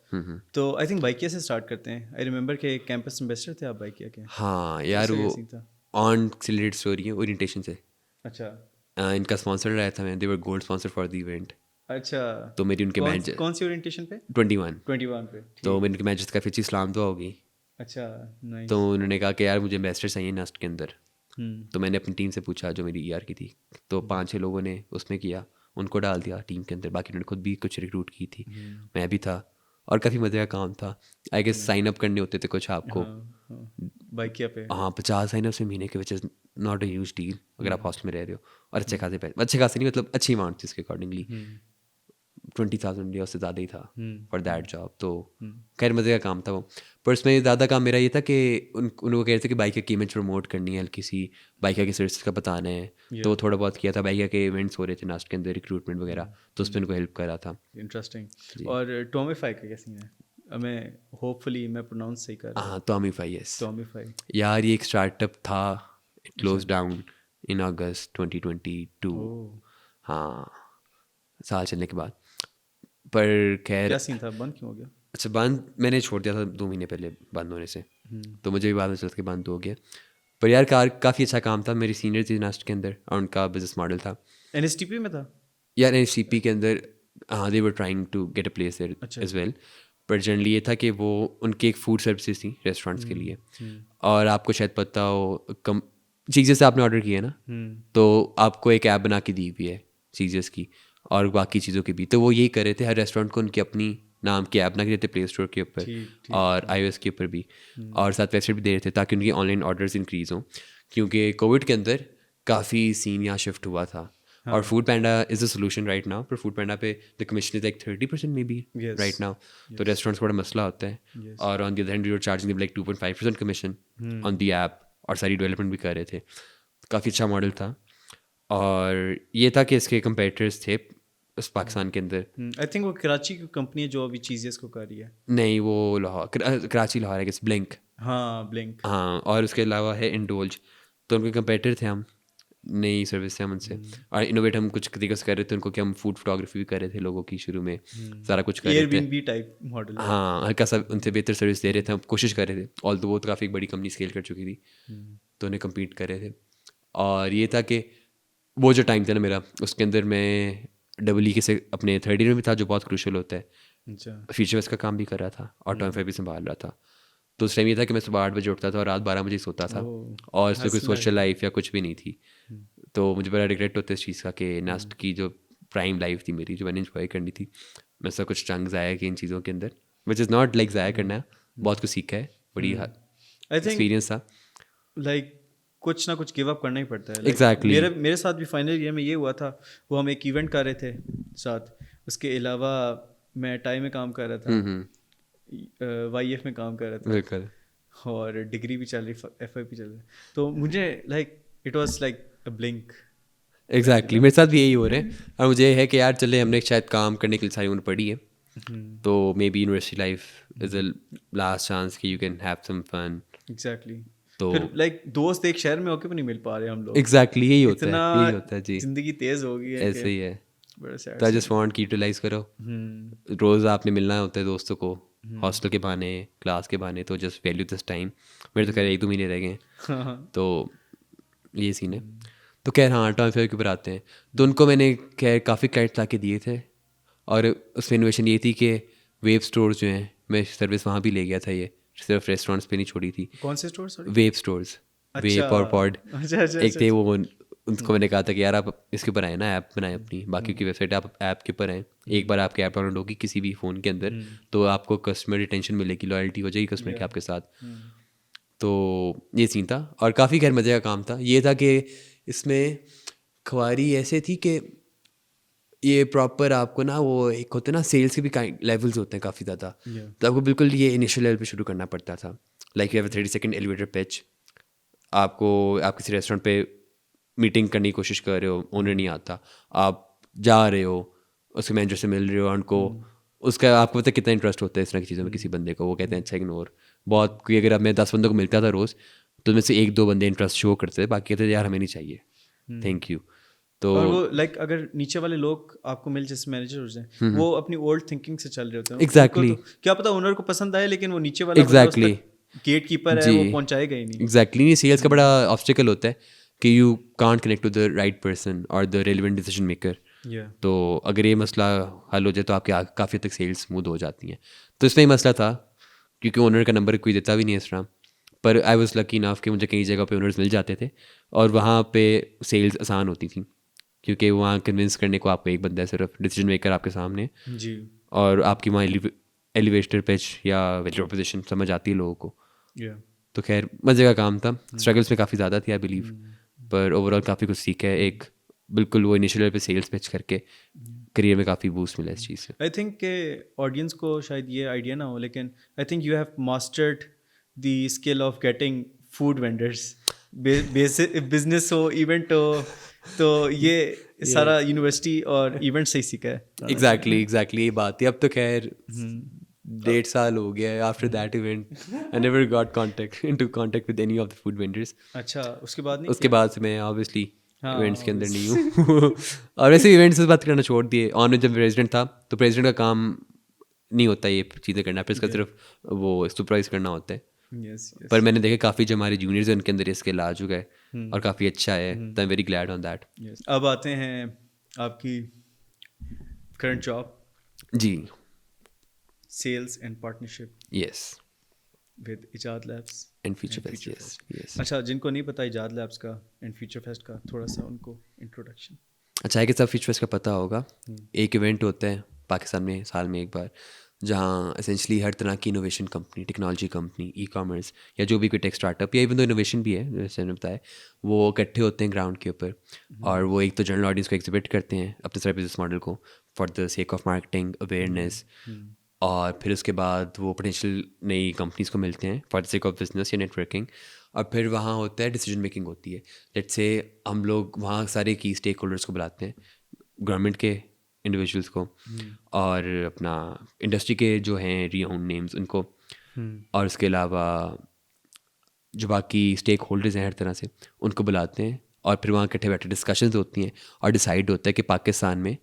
तो आई थिंक बाइकिया से स्टार्ट करते हैं। आई रिमेंबर कि कैंपस एम्बेसडर थे आप बाइकिया के। हाँ यार उसका क्या वो सीन था? ऑन से रिलेटेड स्टोरी है ओरिएंटेशन से। अच्छा इनका स्पॉन्सर रहा था मैं, they were gold sponsor for the event. अच्छा। तो मेरी उनके मैच कौन सी ओरिएंटेशन पे? 21, 21 पे, तो ठीक। मेरी उनके मैचेस काफ़ी अच्छी इस्लाम दुआ हो गई। अच्छा तो नाइस। उन्होंने कहा कि यार मुझे एम्बेसडर चाहिए नस्ट के अंदर। तो मैंने अपनी टीम से पूछा जो मेरी ईआर की थी, तो 5-6 लोगों ने उसमें किया, उनको डाल दिया टीम के अंदर। बाकी उन्होंने खुद भी कुछ रिक्रूट की थी, मैं भी था और काफ़ी मज़े का काम था। आई गेस साइन अप करने होते थे कुछ आपको। हाँ हाँ बाइकिया पे। हाँ 50 साइन अप से महीने के, which is not a huge deal अगर आप हॉस्टल में रह रहे हो। और अच्छे खासे पैसे, अच्छे खासे नहीं मतलब अच्छी अमाउंट थी उसके अकॉर्डिंगली। 20,000 या उससे ज़्यादा ही था फॉर दैट जॉब। तो खैर मज़े का काम था वो। पर उसमें ज़्यादा काम मेरा ये था कि उनको कह रहे थे कि बाइक की इमेज प्रमोट करनी है, हल्की सी बाइक के सर्विस का बताना है। तो वो थोड़ा बहुत किया था। बाइक के इवेंट्स हो रहे थे नास्ट के अंदर, रिक्रूटमेंट वगैरह, तो उसमें उनको हेल्प करा था। इंटरेस्टिंग। और टोमीफाई का क्या सीन है? मैं होपफुली मैं प्रोनाउंस सही कर रहा हूँ। हाँ टॉमीफाई, यस टोमीफाई। यार ये एक स्टार्टअप था, इट अच्छा। क्लोज डाउन इन अगस्त 2022। ओह हाँ साल चलने के बाद। पर खैर क्या सीन था, बंद क्यों हो गया? अच्छा बंद मैंने छोड़ दिया था 2 महीने पहले बंद होने से। तो मुझे भी बाद में चल के बंद हो गया। पर यार काफ़ी अच्छा काम था। मेरी सीनियर थी नास्ट के अंदर और उनका बिजनेस मॉडल था एनएसटीपी में था? यार एनसीपी के अंदर। हाँ they were trying to get a place there अच्छा एज अच्छा। वेल। पर जनरली ये था कि वो उनकी एक फूड सर्विसेज थी रेस्टोरेंट्स के लिए। और आपको शायद पता हो कम चीज़ें से आपने ऑर्डर किया ना, तो आपको एक ऐप बना के दी हुई है चीज़ेस की और बाकी चीज़ों की भी। तो वो यही कर रहे थे, हर रेस्टोरेंट को उनकी अपनी नाम की ऐप बना के देते प्ले स्टोर के ऊपर ठीक ठीक। और iOS के ऊपर भी, और साथ वेबसाइट भी दे रहे थे ताकि उनकी ऑनलाइन ऑर्डर्स इंक्रीज़ हों। क्योंकि कोविड के अंदर काफ़ी सीन यहाँ शिफ्ट हुआ था। और Foodpanda is a solution right now, पर फूड पैंडा पे the commission is like 30% maybe Yes. Right now. तो रेस्टोरेंट्स को बड़ा मसला होता है। Yes. और on the other hand we were charging like 2.5% commission on the app, और सारी डेवलपमेंट भी कर रहे थे। काफ़ी अच्छा मॉडल था। और ये था कि इसके कंपेटिटर्स थे उस पाकिस्तान के अंदर। आई थिंक वो कराची की कंपनी है जो अभी चीज़ेस को कर रही है। नहीं वो लाहौर कराची लाहौर है, ब्लिंक। हाँ ब्लिंक। हाँ और उसके अलावा है इंडोल्ज। तो उनके कंपेटिटर थे हम, नई सर्विस से हम उनसे। और इनोवेट हम कुछ तरीके से कर रहे थे उनको कि हम फूड फोटोग्राफी भी कर रहे थे लोगों की, शुरू में सारा कुछ कर रहे थे। एयरबीएनबी टाइप मॉडल है। हाँ हल्का सा उनसे बेहतर सर्विस दे रहे थे, हम कोशिश कर रहे थे। ऑल तो वो तो काफ़ी बड़ी कंपनी स्केल कर चुकी थी, तो उन्हें कम्पीट कर रहे थे। और ये था कि वो जो टाइम था ना मेरा, उसके अंदर मैं डबल के से अपने थर्ड ईयर में था, जो बहुत क्रूशल होता है। अच्छा फीचर बेस का काम भी कर रहा था और टॉम भी संभाल रहा था। तो उस टाइम ये था कि मैं सुबह 8 बजे उठता था और रात 12 बजे सोता था। और इसमें कोई सोशल लाइफ या कुछ भी नहीं थी। तो मुझे बड़ा रिग्रेट होता है इस चीज़ का कि नास्ट की जो प्राइम लाइफ थी मेरी, जो मैंने इंजॉय करनी थी, मैं सब कुछ चंग ज़ाया कि इन चीज़ों के अंदर, विच इज़ नॉट लाइक ज़ाया करना है। बहुत कुछ सीखा है, बड़ी आई थिंक एक्सपीरियंस था। लाइक कुछ ना कुछ गिव अप करना ही पड़ता है। Like Exactly. मेरे साथ भी फाइनल ईयर में ये हुआ था। वो हम एक इवेंट कर रहे थे साथ, उसके अलावा मैं टाई में काम कर रहा था, वाईएफ में काम कर रहा था, बिल्कुल और डिग्री भी चल रही, एफआई भी चल रही। तो मुझे like it was like a blink. Exactly मेरे साथ भी यही हो रहा है। और मुझे ये है कि यार चले, हमने शायद काम करने के लिए सारी उम्र पड़ी है, तो maybe university life is a last chance कि you can have some fun. Exactly. तो फिर लाइक दोस्त एक शहर में होके भी नहीं मिल पा रहे हम लोग। एग्जैक्टली यही होता है, इतना यही होता है जी, जिंदगी तेज हो गई है कि ऐसे ही है। बड़ा सैड तो आई सीन जस्ट वांट की यूटिलाइज करो। है। रोज़ आपने मिलना होता है दोस्तों को, हॉस्टल के बहाने, क्लास के बहाने, तो जस्ट वैल्यू दिस टाइम। मेरे तो खैर 1-2 महीने रह गए, हाँ तो ये सीन है। तो खैर हाँ टॉम फेयर के ऊपर आते हैं। तो उनको मैंने खैर काफ़ी क्लाइंट्स ला के दिए थे, और उसमें इनोवेशन ये थी कि वेब स्टोर्स जो हैं, मैं सर्विस वहाँ भी ले गया था, ये सिर्फ रेस्टोरेंट्स पे नहीं छोड़ी थी। कौन से स्टोर सॉरी? वेब स्टोर्स, अच्छा वेब और पॉड अच्छा अच्छा एक थे अच्छा। वो। उनको मैंने कहा था कि यार आप इसके ऊपर आए ना, ऐप बनाए अपनी, बाकी की वेबसाइट आप ऐप के ऊपर आए। एक बार आपकी ऐप डाउनलोड होगी किसी भी फ़ोन के अंदर, तो आपको कस्टमर रिटेंशन मिलेगी, लॉयल्टी हो जाएगी कस्टमर की आपके साथ। तो ये सीन था और काफ़ी खैर मज़े का काम था। ये था कि इसमें ख्वारी ऐसे थी कि ये प्रॉपर आपको ना वो एक होते हैं ना सेल्स के भी लेवल्स होते हैं काफ़ी ज़्यादा, तो आपको बिल्कुल ये इनिशियल लेवल पे शुरू करना पड़ता था। Like you have 30-second elevator pitch, आपको आप किसी रेस्टोरेंट पे मीटिंग करने की कोशिश कर रहे हो, ओनर नहीं आता, आप जा रहे हो उसके मैनेजर से मिल रहे हो, उनको उसका आपको पता है कितना इंटरेस्ट होता है इस तरह की चीज़ों में किसी बंदे को, वो कहते हैं अच्छा इग्नोर बहुत, कोई अगर अब मैं 10 बंदों को मिलता था रोज़ तो उनमें से 1-2 बंदे इंटरेस्ट शो करते थे, बाकी कहते थे यार हमें नहीं चाहिए, थैंक यू। तो और वो लाइक अगर नीचे वाले लोग आपको मिल जैसे मैनेजर्स हैं वो अपनी ओल्ड थिंकिंग से चल रहे होते हैं। Exactly. उनको तो क्या पता ओनर को पसंद आए लेकिन वो नीचे वाला Exactly. गेट कीपर है जी वो पहुंचाएगा ही नहीं। एग्जैक्टली नहीं, सेल्स का बड़ा ऑब्स्टिकल होता है कि you can't connect to the right person और द रेलिवेंट डिसीजन मेकर। तो अगर ये मसला हल हो जाए तो आपकी काफ़ी हद तक सेल्स स्मूथ हो जाती हैं। तो इसमें ही मसला था क्योंकि ओनर का नंबर कोई देता भी नहीं है इस तरह, पर आई वॉज लकी इनफ कि मुझे कई जगह पे ओनर्स मिल जाते थे और वहाँ पे सेल्स आसान होती थी क्योंकि वहाँ कन्विंस करने को आपको एक बंदा है सिर्फ, डिसीजन मेकर आपके सामने जी और आपकी वहाँ एलिवेटर पिच या वैल्यू प्रोपोजिशन समझ आती है लोगों को। तो खैर मज़े का काम था, स्ट्रगल्स में काफ़ी ज़्यादा थी आई बिलीव, पर ओवरऑल काफ़ी कुछ सीखा है। एक बिल्कुल वो इनिशियल लेवल पे सेल्स पिच करके करियर में काफ़ी बूस्ट मिला इस चीज़ से। आई थिंक के ऑडियंस को शायद ये आइडिया ना हो लेकिन I think you have mastered the skill of getting food vendors, business हो इवेंट हो, तो ये सारा यूनिवर्सिटी और इवेंट से ही सीखा है। एग्जैक्टली ये बात है। अब तो खैर 1.5 साल हो गया है after that event, I never got contact with any of the food vendors. अच्छा उसके बाद नहीं उसके बाद से मैं ऑब्वियसली हाँ, इवेंट्स के अंदर नहीं हूँ और वैसे इवेंट्स से बात करना छोड़ दिए। ऑन में जब प्रेसिडेंट था तो प्रेसिडेंट का काम नहीं होता ये चीज़ें करना, फिर इसका सिर्फ वो सुपरवाइज करना होता है। पर मैंने देखा काफ़ी जो हमारे जूनियर्स हैं उनके अंदर ये स्किल आ चुका है और काफ़ी अच्छा है, तो I am very glad on that. अब आते हैं आपकी करंट जॉब, जी sales and partnership yes with Ejad Labs and Future Fest. Yes अच्छा जिनको नहीं पता इजाद लैब्स का एंड फ्यूचर फेस्ट का थोड़ा सा उनको इंट्रोडक्शन। अच्छा है कि सब फ्यूचर फेस्ट का पता होगा, एक इवेंट होता है पाकिस्तान में साल में एक बार जहाँ एसेंशली हर तरह की innovation company, technology company, e commerce या जो भी कोई टेक स्टार्टअप या इवन तो इनोवेशन भी है जैसे मैंने बताया, वो इकट्ठे होते हैं ग्राउंड के ऊपर और वो एक तो जनरल ऑडियंस को एग्जिबिट करते हैं अपने सारे बिजनेस मॉडल को for the sake of marketing awareness, और फिर उसके बाद वो पोटेंशियल नई कंपनीज को मिलते हैं for the sake of business या नेटवर्किंग, और फिर वहाँ होता है डिसीजन मेकिंग होती है। लेट्स से हम लोग वहाँ सारे की स्टेक होल्डर्स को बुलाते हैं, गवर्नमेंट के इंडिविजुअल्स को और अपना इंडस्ट्री के जो हैं रिनाउंड नेम्स उनको, और उसके अलावा जो बाकी स्टेक होल्डर्स हैं हर तरह से उनको बुलाते हैं और फिर वहाँ इकट्ठे बैठे डिस्कशंस होती हैं और डिसाइड होता है कि पाकिस्तान में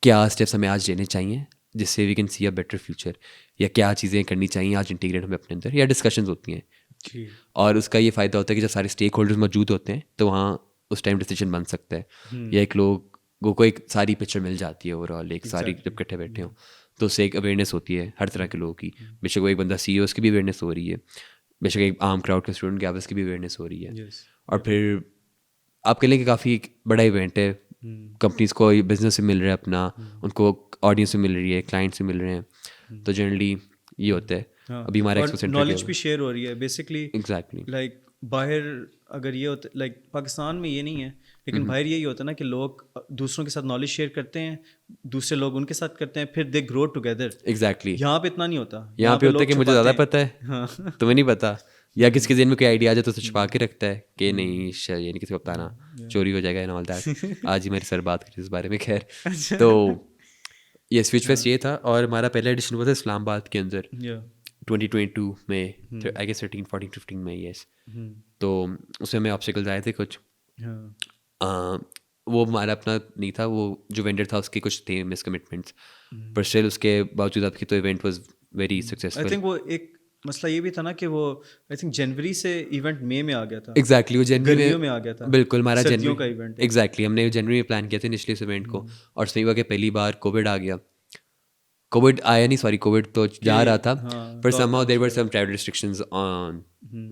क्या स्टेप्स हमें आज लेने चाहिए जिससे we can see a better future, या क्या चीज़ें करनी चाहिए आज इंटीग्रेट हमें अपने अंदर, या डिस्कशंस होती हैं। और उसका ये फ़ायदा होता है कि जब सारे स्टेक होल्डर्स मौजूद होते हैं तो वहाँ उस टाइम डिसीजन बन सकता है या एक लोगों को एक सारी पिक्चर मिल जाती है ओवरऑल, एक सारी जब इकट्ठे बैठे हों तो उससे एक अवेयरनेस होती है हर तरह के लोगों की। बेशक वो एक बंदा CEO उसकी भी अवेयरनेस हो रही है, बेशक एक आम क्राउड के स्टूडेंट के उसकी भी अवेयरनेस हो रही है। और फिर आप कह लें कि काफ़ी बड़ा इवेंट है, कंपनीज को बिजनेस से मिल रहा है अपना, उनको ऑडियंस से मिल रही है, क्लाइंट से मिल रहे हैं, तो जनरली ये होता है। अभी हमारा एक्सपो सेंटर नॉलेज भी शेयर हो रही है बेसिकली। एग्जैक्टली लाइक बाहर अगर ये होता लाइक पाकिस्तान में ये नहीं है लेकिन बाहर यही होता है ना कि लोग दूसरों के साथ नॉलेज शेयर करते हैं, दूसरे लोग उनके साथ करते हैं, फिर दे ग्रो टुगेदर। एग्जैक्टली यहाँ पे इतना नहीं होता, यहाँ पे होता है कि मुझे ज़्यादा पता है हाँ। तुम्हें नहीं पता, या किसी के दिन में कोई आइडिया आ जाए तो उसे छुपा के रखता है कि नहीं ये नहीं किसी को बताना, चोरी हो जाएगा एंड ऑल दैट। आज ही मेरी सर बात करी इस बारे में। खैर तो ये स्विच फेस्ट ये था और हमारा पहला एडिशन हुआ था इस्लामाबाद के अंदर 2022 में, आई गेस 13, 14, 15 में। यस तो उसमें हमें ऑब्स्टिकल्स आए थे कुछ, वो हमारा अपना नहीं था, वो जो वेंडर था उसके कुछ थे मिसकमिटमेंट्स, पर स्टिल उसके बावजूद आपकी तो event was very successful. I think वो एक मसला ये भी था ना कि वो आई थिंक जनवरी से इवेंट मई में आ गया था। एग्जैक्टली वो जनवरी में आ गया था। बिल्कुल हमारा सर्दियों का इवेंट। एग्जैक्टली हमने जनवरी में प्लान किया था इनिशियली इस इवेंट को, और उसमें हुआ कि पहली बार कोविड आ गया, कोविड आया नहीं सॉरी कोविड तो जा रहा था, पर somehow there were some travel restrictions on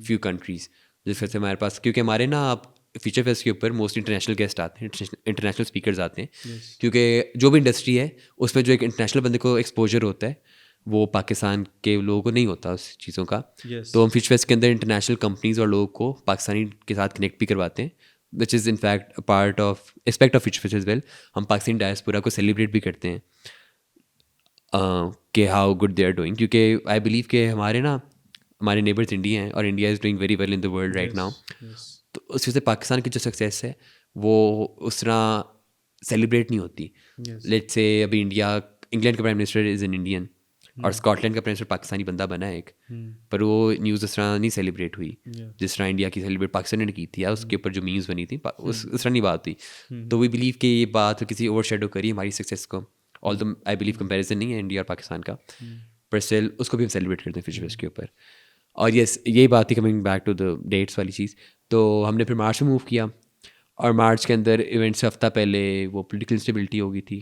few countries, जिस वजह से हमारे पास, क्योंकि हमारे ना आप फीचर फेस्ट के ऊपर मोस्ट इंटरनेशनल गेस्ट आते हैं, इंटरनेशनल स्पीकर्स आते हैं, क्योंकि जो भी इंडस्ट्री है उसमें जो एक इंटरनेशनल बंदे को एक्सपोजर होता है वो पाकिस्तान के लोगों को नहीं होता उस चीज़ों का। तो हम फीचर फेस्ट के अंदर इंटरनेशनल कंपनीज और लोगों को पाकिस्तानी के साथ कनेक्ट भी करवाते हैं which is in fact a part of aspect of future Fest as well. हम पाकिस्तानी डायस्पोरा को सेलिब्रेट भी करते हैं कि how good they are doing, क्योंकि आई बिलीव कि हमारे नेबर्स इंडिया हैं और India is doing very well in the world right now. तो उस वजह से पाकिस्तान की जो सक्सेस है वो उस तरह सेलिब्रेट नहीं होती। लेट्स से अभी इंग्लैंड का prime minister is an Indian और स्कॉटलैंड का प्राइम मिनिस्टर पाकिस्तानी बंदा बना है एक, पर वो न्यूज़ उस तरह नहीं सेलिब्रेट हुई जिस तरह इंडिया की सेलिब्रेट पाकिस्तान ने की थी, या उसके ऊपर जो मीम्स बनी थी उस तरह नहीं बात हुई। तो वी बिलीव कि ये बात किसी ओवर शेडो करी हमारी सक्सेस को, all the I believe comparison नहीं है इंडिया और पाकिस्तान का, पर स्टिल उसको भी हम सेलिब्रेट करते हैं फ्यूचर फेस्ट के ऊपर। और यस, यही बात थी coming back to the dates वाली चीज़। तो हमने फिर मार्च में मूव किया और मार्च के अंदर इवेंट से हफ्ता पहले वो पोलिटिकल इंस्टेबिलिटी हो गई थी,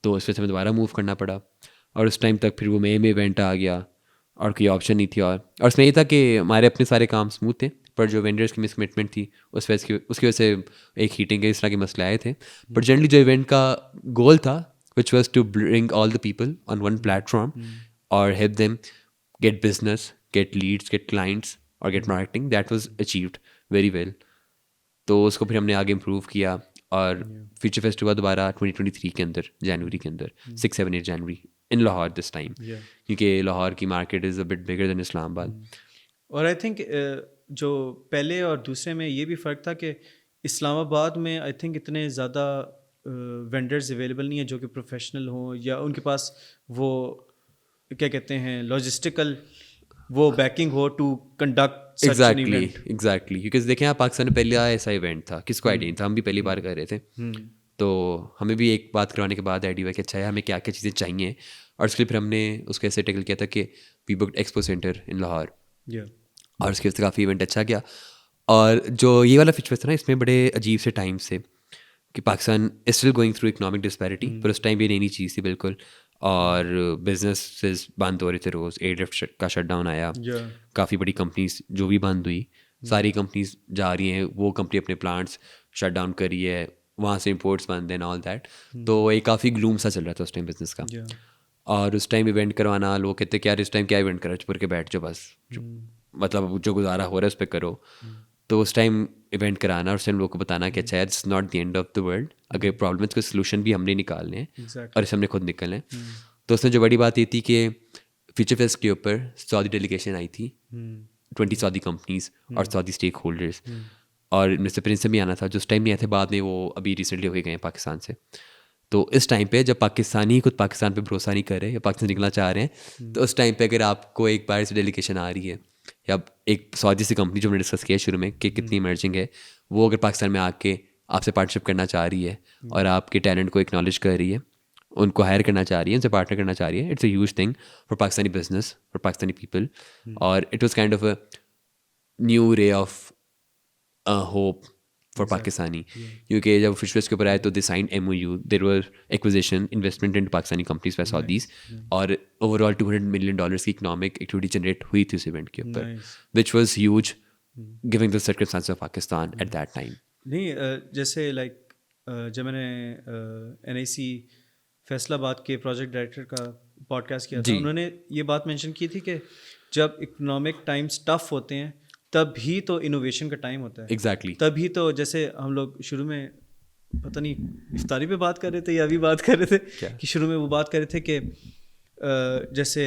तो उस वजह से हमें दोबारा मूव करना पड़ा। और उस टाइम तक फिर वो मई में इवेंट आ गया और कोई ऑप्शन नहीं थी। और उसमें ये था कि हमारे अपने सारे काम स्मूथ थे, पर जो वेंडर्स की मिसकमिटमेंट थी उसकी वजह से एक हीटिंग के इस तरह के मसले आए थे। बट जनरली जो इवेंट का गोल था which was to bring all the people on one platform और help them get business, get leads, get clients और get marketing, that was achieved very well. तो उसको फिर हमने आगे इम्प्रूव किया और फ्यूचर फेस्ट हुआ दोबारा 2023 के अंदर, जनवरी के अंदर 6, 7, 8 जनवरी इन लाहौर दिस टाइम, क्योंकि लाहौर की market is a bit bigger than Islamabad. और आई थिंक जो पहले और दूसरे में ये भी फ़र्क था कि इस्लामाबाद में आई थिंक इतने ज़्यादा वेंडर्स अवेलेबल नहीं है जो कि प्रोफेशनल हों या उनके पास वो क्या कहते हैं लॉजिस्टिकल वो बैकिंग हो to conduct such an event. Exactly क्योंकि देखें आप, पाकिस्तान में पहला ऐसा इवेंट था, किसको आइडिया नहीं था, हम भी पहली बार कर रहे थे। तो हमें भी एक बात करवाने के बाद आइडिया हुआ कि अच्छा है हमें क्या क्या चीज़ें चाहिए, और उसके लिए फिर हमने उसको ऐसे टैकल किया था कि वी बुक्ड एक्सपो सेंटर इन लाहौर, और उसके वजह से काफ़ी इवेंट अच्छा गया। और जो ये वाला फीचर था ना, इसमें बड़े अजीब से टाइम से कि Pakistan is still going through economic disparity, पर उस टाइम ये नई चीज़ थी बिल्कुल, और बिजनेस बंद हो रहे थे रोज़, एयरलिफ्ट का शट डाउन आया, काफ़ी बड़ी कंपनीज जो भी बंद हुई, सारी कंपनीज जा रही हैं, वो कंपनी अपने प्लांट्स शट डाउन कर रही है, वहाँ से इंपोर्ट्स बंद हैं, ऑल दैट। तो एक काफ़ी ग्लूम सा चल रहा था उस टाइम बिजनेस का। और उस टाइम इवेंट करवाना, लोग कहते क्या इस टाइम क्या इवेंट करो, चुप के बैठ जाओ बस, मतलब जो गुजारा हो रहा है उस पर करो। तो उस टाइम इवेंट कराना और उस टाइम लोगों को बताना कि अच्छा यार it's not the end of the world, अगर प्रॉब्लम है तो सोल्यूशन भी हमने निकालने हैं और इसे हमने खुद निकलना है। तो उसमें जो बड़ी बात ये थी कि फ्यूचर फेस्ट के ऊपर सऊदी डेलीगेशन आई थी, 20 सऊदी कंपनीज और सऊदी स्टेक होल्डर्स, और मिस्टर प्रिंस भी आना था, जो उस टाइम नहीं आए थे, बाद में वो अभी रिसेंटली हो गए हैं पाकिस्तान से। तो इस टाइम पे जब पाकिस्तानी खुद पाकिस्तान पे भरोसा नहीं कर रहे या पाकिस्तान निकलना चाह रहे हैं, तो उस टाइम पे अगर आपको एक बार से डेलीगेशन आ रही है या एक सऊदी सी कंपनी जो हमने डिस्कस किया शुरू में कि कितनी इमर्जिंग है, वो अगर पाकिस्तान में आके आपसे पार्टनरशिप करना चाह रही है और आपके टैलेंट को एक्नॉलेज कर रही है, उनको हायर करना चाह रही है, उनसे पार्टनर करना चाह रही है, it's a huge thing for Pakistani business, for Pakistani people. और it was kind of a new ray of hope for Pakistani, क्योंकि जब फ्यूचर फेस्ट के ऊपर आए तो they signed MOU, there were acquisition investment in Pakistani companies by Saudis, और overall $200 million की economic activity generate हुई थी उस इवेंट के ऊपर, which was huge giving the circumstances of Pakistan at that time. नहीं, जैसे लाइक जब मैंने NIC फैसलाबाद के प्रोजेक्ट डायरेक्टर का पॉडकास्ट किया था, उन्होंने ये बात मेंशन की थी कि जब इकोनॉमिक टाइम्स टफ होते हैं तभी तो इनोवेशन का टाइम होता है। एग्जैक्टली तभी तो, जैसे हम लोग शुरू में पता नहीं इफ्तारी पे बात कर रहे थे या अभी बात कर रहे थे कि शुरू में वो बात कर रहे थे कि जैसे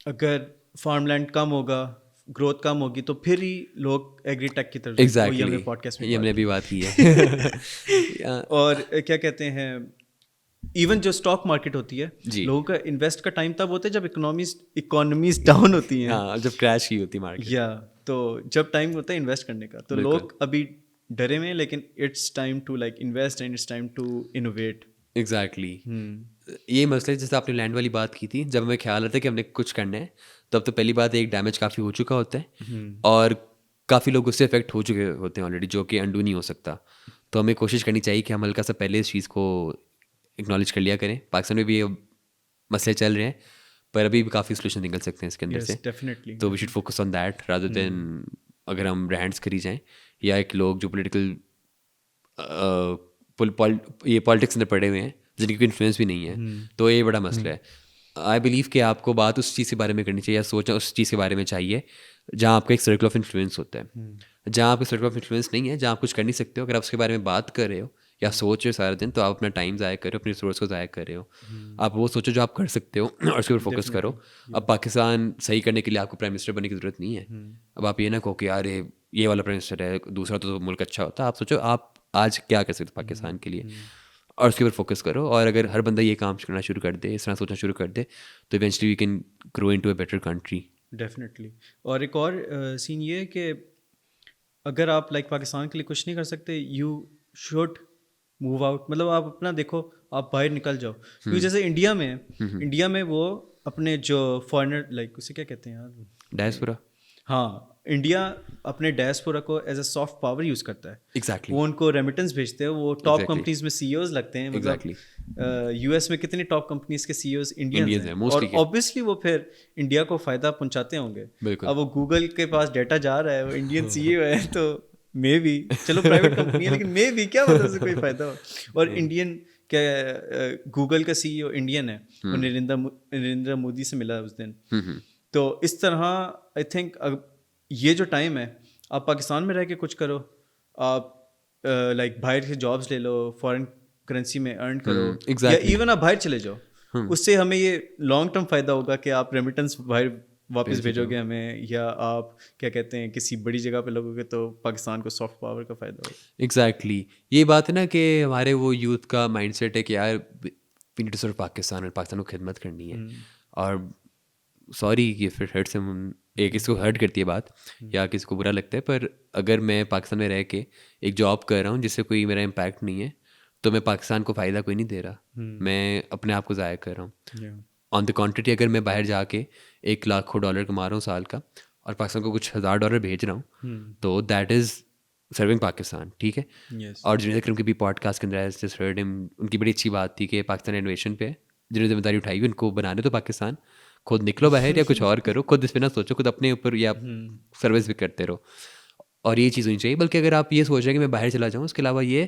अगर फार्मलैंड कम होगा, ग्रोथ कम होगी, तो फिर ही लोग एग्रीटेक की तरफ एग्जैक्टली पॉडकास्ट में ये हमने भी बात की है। और क्या कहते हैं, इवन जो स्टॉक मार्केट होती है, लोगों का इन्वेस्ट का टाइम तब होता है जब इकोनॉमीज डाउन होती हैं, हाँ, जब क्रैश की होती मार्केट, या तो जब टाइम होता है इन्वेस्ट करने का, तो लोग अभी डरे में, लेकिन it's time to like invest and it's time to innovate. Exactly ये मसले, जैसे आपने लैंड वाली बात की थी, जब हमें ख्याल आता है कि हमने कुछ करना है, तब तो पहली बात एक डैमेज काफ़ी हो चुका होता है और काफ़ी लोग उससे इफेक्ट हो चुके होते हैं ऑलरेडी, जो कि अंडू नहीं हो सकता। तो हमें कोशिश करनी चाहिए कि हम हल्का सा पहले इस चीज़ को एक्नॉलेज कर लिया करें। पाकिस्तान में भी ये मसले चल रहे हैं, पर अभी भी काफ़ी सोल्यूशन निकल सकते हैं इसके अंदर से, डेफिनेटली। तो we should focus on that rather than अगर हम ब्रांड्स करी जाएं या एक लोग जो पोलिटिकल ये पॉलिटिक्स में पड़े हुए हैं जिनकी कोई इन्फ्लुएंस भी नहीं है, तो ये बड़ा मसला है। आई बिलीव कि आपको बात उस चीज़ के बारे में करनी चाहिए या सोचना उस चीज़ के बारे में चाहिए जहाँ आपका एक सर्कल ऑफ इन्फ्लुएंस होता है। जहाँ आपको सर्कल ऑफ इन्फ्लुएंस नहीं है, जहाँ आप कुछ कर नहीं सकते हो, अगर आप उसके बारे में बात कर रहे हो या सोच रहे हो सारा दिन, तो आप अपना टाइम ज़ाया कर रहे हो, अपनी रिसोर्स को ज़ाया कर रहे हो। आप वो सोचो जो आप कर सकते हो और उसके ऊपर फोकस करो। अब पाकिस्तान सही करने के लिए आपको प्राइम मिनिस्टर बनने की ज़रूरत नहीं है। अब आप ये ना कहो कि यार ये वाला प्राइम मिनिस्टर है, दूसरा तो मुल्क अच्छा होता। आप सोचो आप आज क्या कर सकते हो पाकिस्तान के लिए, और उसके ऊपर फोकस करो। और अगर हर बंदा ये काम करना शुरू कर दे, इस तरह सोचना शुरू कर दे, तो eventually we can grow into a better country. Definitely. और एक और सीन ये है कि अगर आप लाइक पाकिस्तान के लिए कुछ नहीं कर सकते, यू शुड मूव आउट। मतलब आप अपना देखो, आप बाहर निकल जाओ। क्योंकि जैसे इंडिया में वो अपने जो फॉरेनर, लाइक उसे क्या कहते हैं यार, डायस्पोरा। हाँ, इंडिया अपने डायस्पोरा को as a soft power use करता है। एग्जैक्टली वो उनको रेमिटेंस भेजते हैं, वो टॉप Exactly. कंपनीज में सीईओज लगते हैं। मतलब Exactly. यूएस में कितने टॉप कंपनीज के सीईओज इंडियंस Indians हैं, हैं, mostly और के। ऑब्वियसली वो फिर इंडिया को फ़ायदा पहुंचाते होंगे। बिल्कुल। अब वो गूगल के पास डाटा जा रहा है, वो इंडियन सीईओ है, तो मे बी, चलो प्राइवेट कंपनी है लेकिन मे बी क्या मतलब से कोई फ़ायदा हो। और इंडियन क्या, गूगल का सीईओ इंडियन है, वो नरेंद्र मोदी से मिला उस दिन। तो इस तरह आई थिंक ये जो टाइम है, आप पाकिस्तान में रह के कुछ करो, आप लाइक बाहर से जॉब्स ले लो, फॉरेन करेंसी में अर्न करो, या exactly. इवन आप बाहर चले जाओ। उससे हमें ये लॉन्ग टर्म फ़ायदा होगा कि आप रेमिटेंस बाहर वापस भेजोगे हमें, या आप क्या कहते हैं किसी बड़ी जगह पे लगोगे, तो पाकिस्तान को सॉफ्ट पावर का फ़ायदा होगा। एग्जैक्टली ये बात है ना कि हमारे वो यूथ का माइंडसेट है कि यार we need to serve Pakistan, और पाकिस्तान को खिदमत करनी है। और सॉरी ये फिर हर्ट से एक इसको हर्ट करती है बात, या किसी को बुरा लगता है, पर अगर मैं पाकिस्तान में रह के एक जॉब कर रहा हूँ जिससे कोई मेरा इम्पैक्ट नहीं है, तो मैं पाकिस्तान को फ़ायदा कोई नहीं दे रहा, मैं अपने आप को ज़ाया कर रहा हूँ। ऑन द कॉन्ट्री, अगर मैं बाहर जाके $1,00,000 कमा रहा हूँ साल का, और पाकिस्तान को कुछ $1,000 भेज रहा हूँ, तो दैट इज़ सर्विंग पाकिस्तान, ठीक है। और जिन्हें क्रम के भी पॉडकास्ट के अंदर जस्ट हर्ड हिम, उनकी बड़ी अच्छी बात थी कि पाकिस्तान इन्वेशन पे है, जिन्होंने जिम्मेदारी उठाई उनको बनाने तो पाकिस्तान, खुद निकलो बाहर या कुछ और करो, खुद इस पर ना सोचो, खुद अपने ऊपर या सर्विस भी करते रहो। और ये चीज़ होनी चाहिए। बल्कि अगर आप ये सोच रहे हैं कि मैं बाहर चला जाऊँ, उसके अलावा ये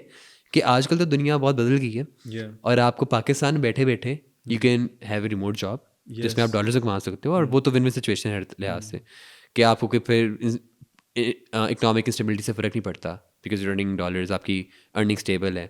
कि आजकल तो दुनिया बहुत बदल गई है, और आपको पाकिस्तान में बैठे बैठे you can have a remote job जिसमें आप डॉलर से कमा सकते हो। और वो तो विन विन सिचुएशन है हर लिहाज से, कि आपको कि फिर इकोनॉमिक इंस्टेबिलिटी से फ़र्क नहीं पड़ता, बिकॉज रनिंग डॉलर्स, आपकी अर्निंग स्टेबल है,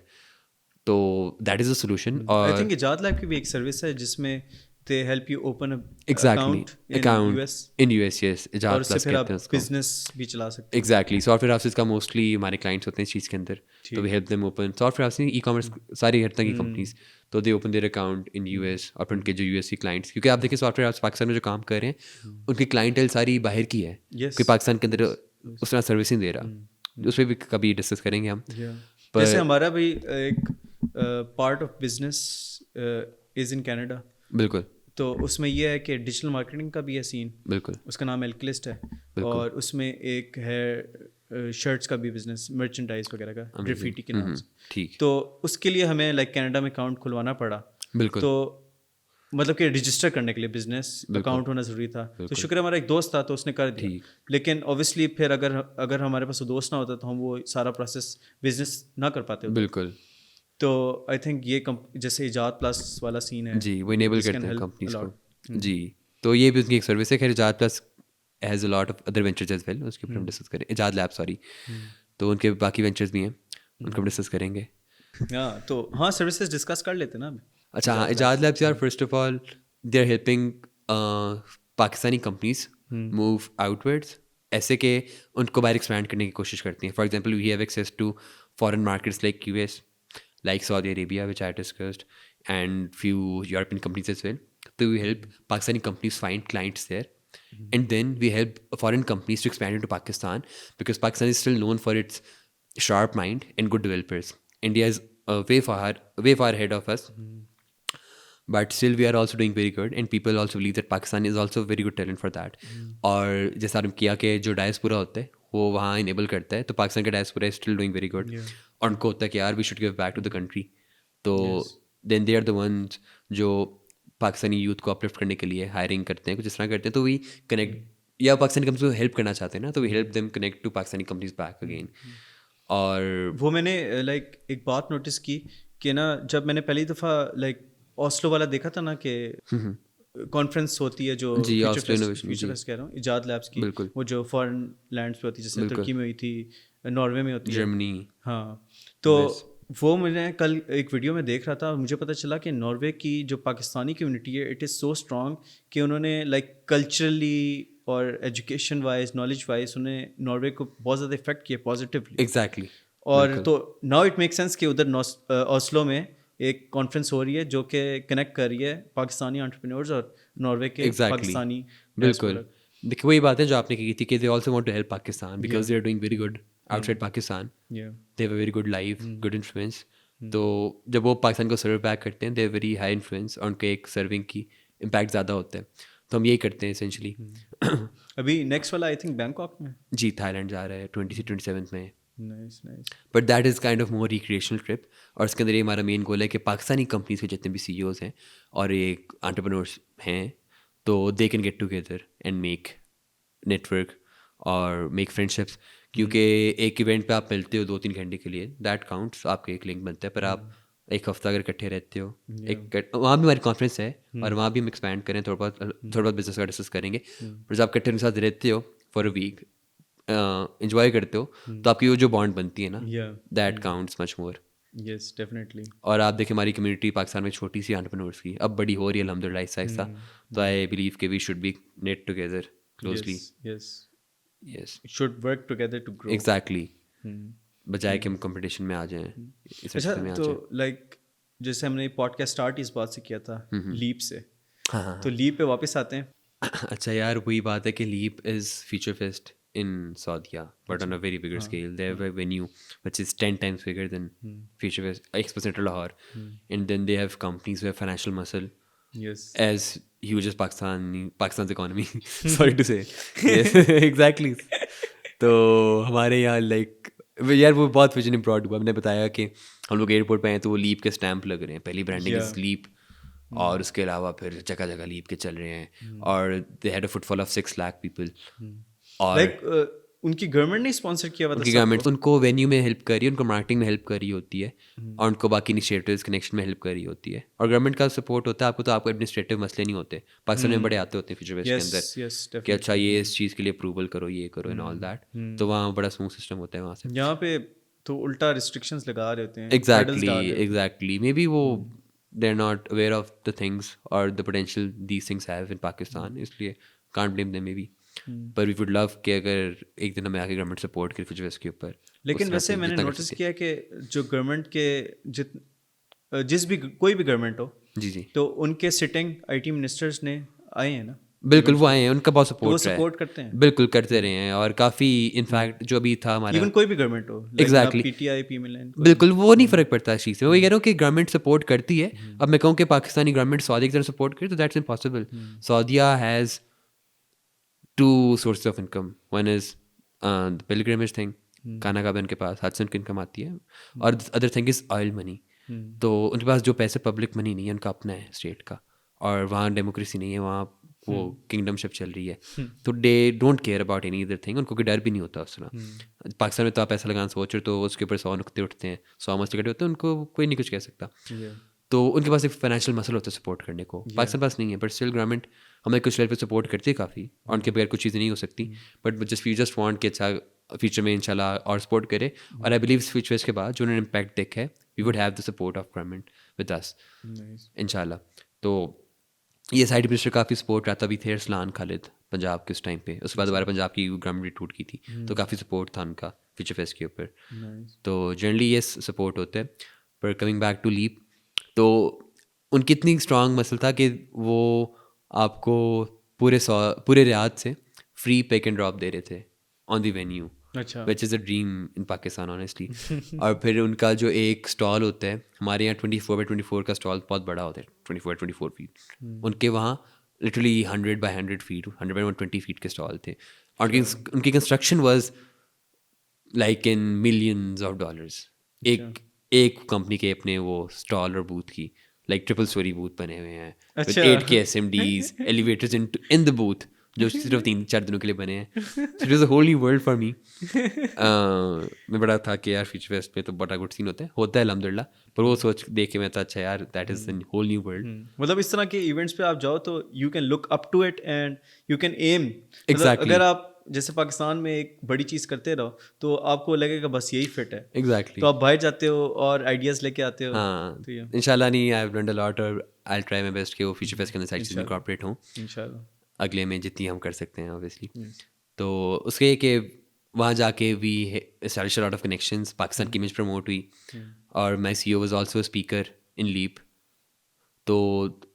तो दैट इज़ अ सोल्यूशन। आई और थिंक इजाद लैब की भी एक सर्विस है जिसमें they help you open exactly account US, in US, yes, और इजाद उससे प्लस फिर आप कहते हैं उसको। बिजनेस भी चला सकते हो। एग्जैक्टली सॉफ्टवेयर हाउसेज का मोस्टली हमारे क्लाइंट्स होते हैं इस चीज़ के अंदर, तो we help them open software house, ecommerce, सारी हर तरह की कंपनीज, तो they open their account in US. और फिर उनके जो यूएस की क्लाइंट्स, क्योंकि आप देखिए सॉफ्टवेयर हाउस पाकिस्तान में जो काम कर रहे हैं, उनकी क्लाइंटेल सारी बाहर की है, कि पाकिस्तान के अंदर उस तरह सर्विस नहीं दे रहा। उस पर भी कभी डिस्कस करेंगे हम। जैसे हमारा भी एक part of business is in Canada. बिल्कुल। तो उसमें यह है कि डिजिटल मार्केटिंग का भी है सीन। बिल्कुल। उसका नाम एल्कलिस्ट है, और उसमें एक है शर्ट्स का भी बिजनेस, मर्चेंडाइज वगैरह का, ग्राफिटी के नाम से। ठीक। तो उसके लिए हमें लाइक कनाडा में अकाउंट खुलवाना पड़ा। बिल्कुल। तो मतलब कि रजिस्टर करने के लिए बिजनेस अकाउंट होना ज़रूरी था। तो शुक्र हमारा एक दोस्त था, तो उसने कर दिया। लेकिन ऑब्वियसली फिर अगर हमारे पास वो दोस्त ना होता, तो हम वो सारा प्रोसेस बिजनेस ना कर पाते होते। बिल्कुल। तो आई थिंक ये जैसे इजाद प्लस वाला सीन है, जी, वो इनेबल करते हैं कंपनीज को। जी, तो ये भी उनकी एक सर्विस है। खैर Ijad Plus has a lot of other ventures as well, उसके ऊपर हम डिस्कस करें। इजाद लैब, सॉरी, तो उनके बाकी वेंचर्स भी हैं, उनको हम डिस्कस करेंगे। हाँ, तो हाँ, सर्विसेज डिस्कस कर लेते ना अभी। अच्छा हाँ, इजाद लैब्स यार, first of all they are helping Pakistani companies move outwards, ऐसे कि उनको बाहर एक्सपैंड करने की कोशिश करती हैं। For example we have access to foreign markets like US, like Saudi Arabia, which I discussed, and few European companies as well. So we help Pakistani companies find clients there, and then we help foreign companies to expand into Pakistan, because Pakistan is still known for its sharp mind and good developers. India is way far ahead of us, but still we are also doing very good, and people also believe that Pakistan is also very good talent for that. और जैसा आपने किया कि जो diaspora होता है वो वहाँ इनेबल करता है, तो पाकिस्तान का diaspora is still doing very good, और उनको होता है कि यार we should give back to the country. तो then they are the ones जो पाकिस्तानी यूथ को अपलिफ्ट करने के लिए हायरिंग करते हैं, कुछ इस तरह करते हैं। तो वी कनेक्ट, या पाकिस्तानी कंपनीज को हेल्प करना चाहते हैं ना, तो we help them connect to Pakistani companies back again. और वो मैंने लाइक एक बात नोटिस की कि ना, जब मैंने पहली दफ़ा लाइक ओस्लो वाला देखा था ना, कि कॉन्फ्रेंस होती है जो जी, फ्यूचर Oslo Innovation, फ्यूचर जी। फेस्ट कह रहा हूँ, इजाद लैब्स की, बिल्कुल। वो जो फॉरेन लैंड्स पे होती है, जैसे बिल्कुल। तुर्की में हुई थी, नॉर्वे में होती है। जर्मनी। हाँ, तो US। वो मैंने कल एक वीडियो में देख रहा था और मुझे पता चला कि नॉर्वे की जो पाकिस्तानी कम्युनिटी है, इट इज़ सो स्ट्रॉन्ग कि उन्होंने लाइक कल्चरली और एजुकेशन वाइज, नॉलेज वाइज, उन्हें नॉर्वे को बहुत ज़्यादा इफेक्ट किया पॉजिटिवली। एग्जैक्टली। और तो नाउ इट मेक सेंस कि उधर ऑस्लो में एक कॉन्फ्रेंस हो रही है जो कि कनेक्ट कर रही है पाकिस्तानी एंटरप्रेन्योर्स और नॉर्वे के एग्जैक्टली। पाकिस्तानी बिल्कुल। diaspora। देखिए वही बात है जो आपने की थी कि they also want to help Pakistan because Yeah. They are doing very good outside Pakistan, Yeah. They have a very good life, good influence. तो जब वो पाकिस्तान को सर्व बैक करते हैं they have very high influence और उनके एक सर्विंग की इम्पैक्ट ज़्यादा होता है। तो हम यही करते हैं एसेंशली। अभी नेक्स्ट वाला आई थिंक बैंकॉक में। जी, थाईलैंड जा रहा है 27 में। Nice nice. But that is kind of more recreational trip और इसके अंदर ये हमारा मेन गोल है कि पाकिस्तानी कंपनीज के जितने भी CEOs हैं और एक एंटरप्रेन्योर्स हैं तो they can get together and make network और मेक फ्रेंडशिप्स, क्योंकि एक इवेंट पे आप मिलते हो 2-3 घंटे के लिए, दैट काउंट्स, आपका एक लिंक बनता है। पर आप एक हफ्ता अगर इकट्ठे रहते हो, वहाँ भी हमारी कॉन्फ्रेंस है और वहाँ भी हम एक्सपैंड करें, थोड़ा बहुत बिजनेस का डिस्कस करेंगे। पर जब आप इकट्ठे उनके साथ रहते हो फॉर अ वीक, इंजॉय करते हो, तो आपकी वो जो बॉन्ड बनती है ना, Yeah. That counts much more. Yes definitely. और आप देखिए हमारी कम्युनिटी पाकिस्तान में छोटी सी एंटरप्रेन्योर्स की अब बड़ी हो रही है अल्हम्दुलिल्लाह ऐसा। तो आई बिलीव कि we should be net together closely. Yes yes, should work together to grow. Exactly, बजाय कि हम कंपटीशन में आ जाएं, इस अच्छा, रिश्ते में आ तो जाएं। लाइक जैसे हमने पॉडकास्ट स्टार्ट इस बात से किया था, लीप से, हाँ हाँ तो लीप पे वापस आते हैं। अच्छा यार, वही बात है कि Leap is Future Fest in Saudia, but on a very bigger scale. They have a venue which is 10 times bigger than Future Fest, Expo Center Lahore, and then they have companies who have financial muscle yes as huge as Pakistan's economy. Sorry to say. Yes, exactly. तो हमारे यहाँ like यार वो बहुत vision improve हुआ। हमने बताया कि हम लोग एयरपोर्ट पे आए तो वो लीप के स्टैंप लग रहे हैं, पहली ब्रांडिंग इज लीप, और उसके अलावा फिर जगह जगह लीप के चल रहे हैं, और they had a footfall of 6 lakh people. और लाइक उनकी गवर्नमेंट ने स्पॉन्सर किया हुआ था उनकी सबको। गवर्नमेंट उनको वेन्यू में हेल्प कर रही है, उनको मार्केटिंग में हेल्प कर रही होती है, और उनको बाकी इनिशिएटिव्स कनेक्शन में हेल्प कर रही होती है, और गवर्नमेंट का सपोर्ट होता है आपको। तो आपको एडमिनिस्ट्रेटिव मसले नहीं होते, पाकिस्तान में बड़े आते होते हैं फ्यूचर वेस्ट के अंदर यस कि अच्छा ये इस चीज़ के लिए अप्रूवल करो, ये करो एंड ऑल दैट। तो वहाँ बड़ा स्मूथ सिस्टम होता है वहाँ से। यहाँ पे तो उल्टा रिस्ट्रिक्शंस लगा रहे होते हैं, hurdles डाल रहे होते हैं। एग्जैक्टली मे बी वो they are not aware of the things और the potential these things have in Pakistan, इसलिए can't blame them maybe. पर वी वुड लव कि अगर एक दिन हमें आके गवर्नमेंट सपोर्ट करे फ्यूचर वेस्ट के ऊपर। लेकिन वैसे मैंने नोटिस किया कि जो गवर्नमेंट के जिस भी कोई भी गवर्नमेंट हो, जी जी तो उनके सिटिंग IT मिनिस्टर्स ने आए हैं ना, बिल्कुल, वो आए हैं, उनका बहुत तो वो सपोर्ट है, सपोर्ट करते हैं। बिल्कुल करते रहे हैं, और काफ़ी इनफैक्ट जो अभी था हमारा, इवन कोई भी गवर्नमेंट हो, Exactly. PTI PMLN, बिल्कुल वो नहीं फ़र्क पड़ता इस चीज़ से। वो ये कह रहा हूँ कि गवर्नमेंट सपोर्ट करती है। अब मैं कहूँ कि पाकिस्तानी गवर्नमेंट सऊदी की तरह सपोर्ट करे तो that's impossible. Saudia has 2 sources of income. One is the pilgrimage thing, खाना काबा उनके पास हाथ से उनकी इनकम आती है, और other thing is oil money. तो उनके पास जो पैसे पब्लिक मनी नहीं है, उनका अपना है स्टेट का, और वहाँ डेमोक्रेसी नहीं है, वहाँ वो किंगडमशिप चल रही है। तो they don't care about any other thing, उनको कोई डर भी नहीं होता उस तरह। पाकिस्तान में तो आप पैसा लगाना सोच रहे हो तो उसके ऊपर 100 नुकते उठते हैं, 100 मसले होते हैं, उनको कोई नहीं कुछ कह सकता। तो उनके पास एक फाइनेंशियल मसल होता है सपोर्ट करने को, पाकिस्तान पास नहीं है। बट स्टिल गवर्नमेंट हमें कुछ लेवल पे सपोर्ट करती है काफ़ी, और उनके बगैर कुछ चीज़ें नहीं हो सकती। बट जस्ट वांट कि अच्छा फ्यूचर में इंशाल्लाह और सपोर्ट करे, और आई बिलीव फ्यूचर के बाद जो उन्होंने इम्पैक्ट देखा है, we would have the support of government with us इंशाल्लाह। तो ये साइड मिनिस्टर काफ़ी सपोर्ट रहा था। अभी थे अरसलान खालिद पंजाब के उस टाइम पे, उसके बाद दोबारा पंजाब की गवर्नमेंट रिटूट की थी, तो काफ़ी सपोर्ट था उनका फ्यूचर फेस्ट के ऊपर। तो जनरली ये सपोर्ट होता है। पर कमिंग बैक टू लीप, तो उनकी इतनी स्ट्रॉन्ग मसल था कि वो आपको पूरे रियाद से फ्री पिक एंड ड्रॉप दे रहे थे ऑन द वेन्यू, अच्छा, which is a dream in Pakistan honestly. और फिर उनका जो एक स्टॉल होता है, हमारे यहाँ 24x24 का स्टॉल बहुत बड़ा होता है, 24x24 फीट। उनके वहाँ literally 100x100 feet, 100x120 feet के स्टॉल थे, और उनकी construction was like in millions of dollars. एक कंपनी के अपने वो स्टॉल और बूथ की लाइक ट्रिपल स्टोरी बूथ बने हुए हैं, अच्छा। 8K SMDs, elevators in the booth, जो सिर्फ 3-4 दिनों के लिए बने हैं. So it was a whole new world for me. मैं बड़ा था कि यार फ्यूचर फेस्ट पे तो बड़ा गुड सीन होता है अल्हम्दुलिल्लाह, पर वो सोच देख के मैं था अच्छा यार that is a whole new world. मतलब इस तरह के इवेंट्स पे आप जाओ तो you can look up to it and you can aim. Exactly. अगर आप जैसे पाकिस्तान में एक बड़ी चीज़ करते रहो तो आपको लगेगा बस यही फिट है. एग्जैक्टली. तो आप बाहर जाते हो और आइडियाज़ लेके आते हो. हाँ तो ये इंशाल्लाह नहीं, I have learned a lot और I will try my best कि वो फ्यूचर फेस्ट के अंदर सारी चीज़ें इनकॉर्पोरेट हों इंशाल्लाह. अगले में जितनी हम कर सकते हैं ऑब्वियसली. तो उसके ये कि वहाँ जाके we establish a lot of connections, Pakistan की इमेज प्रमोट हुई और my CEO was also a speaker in Leap. तो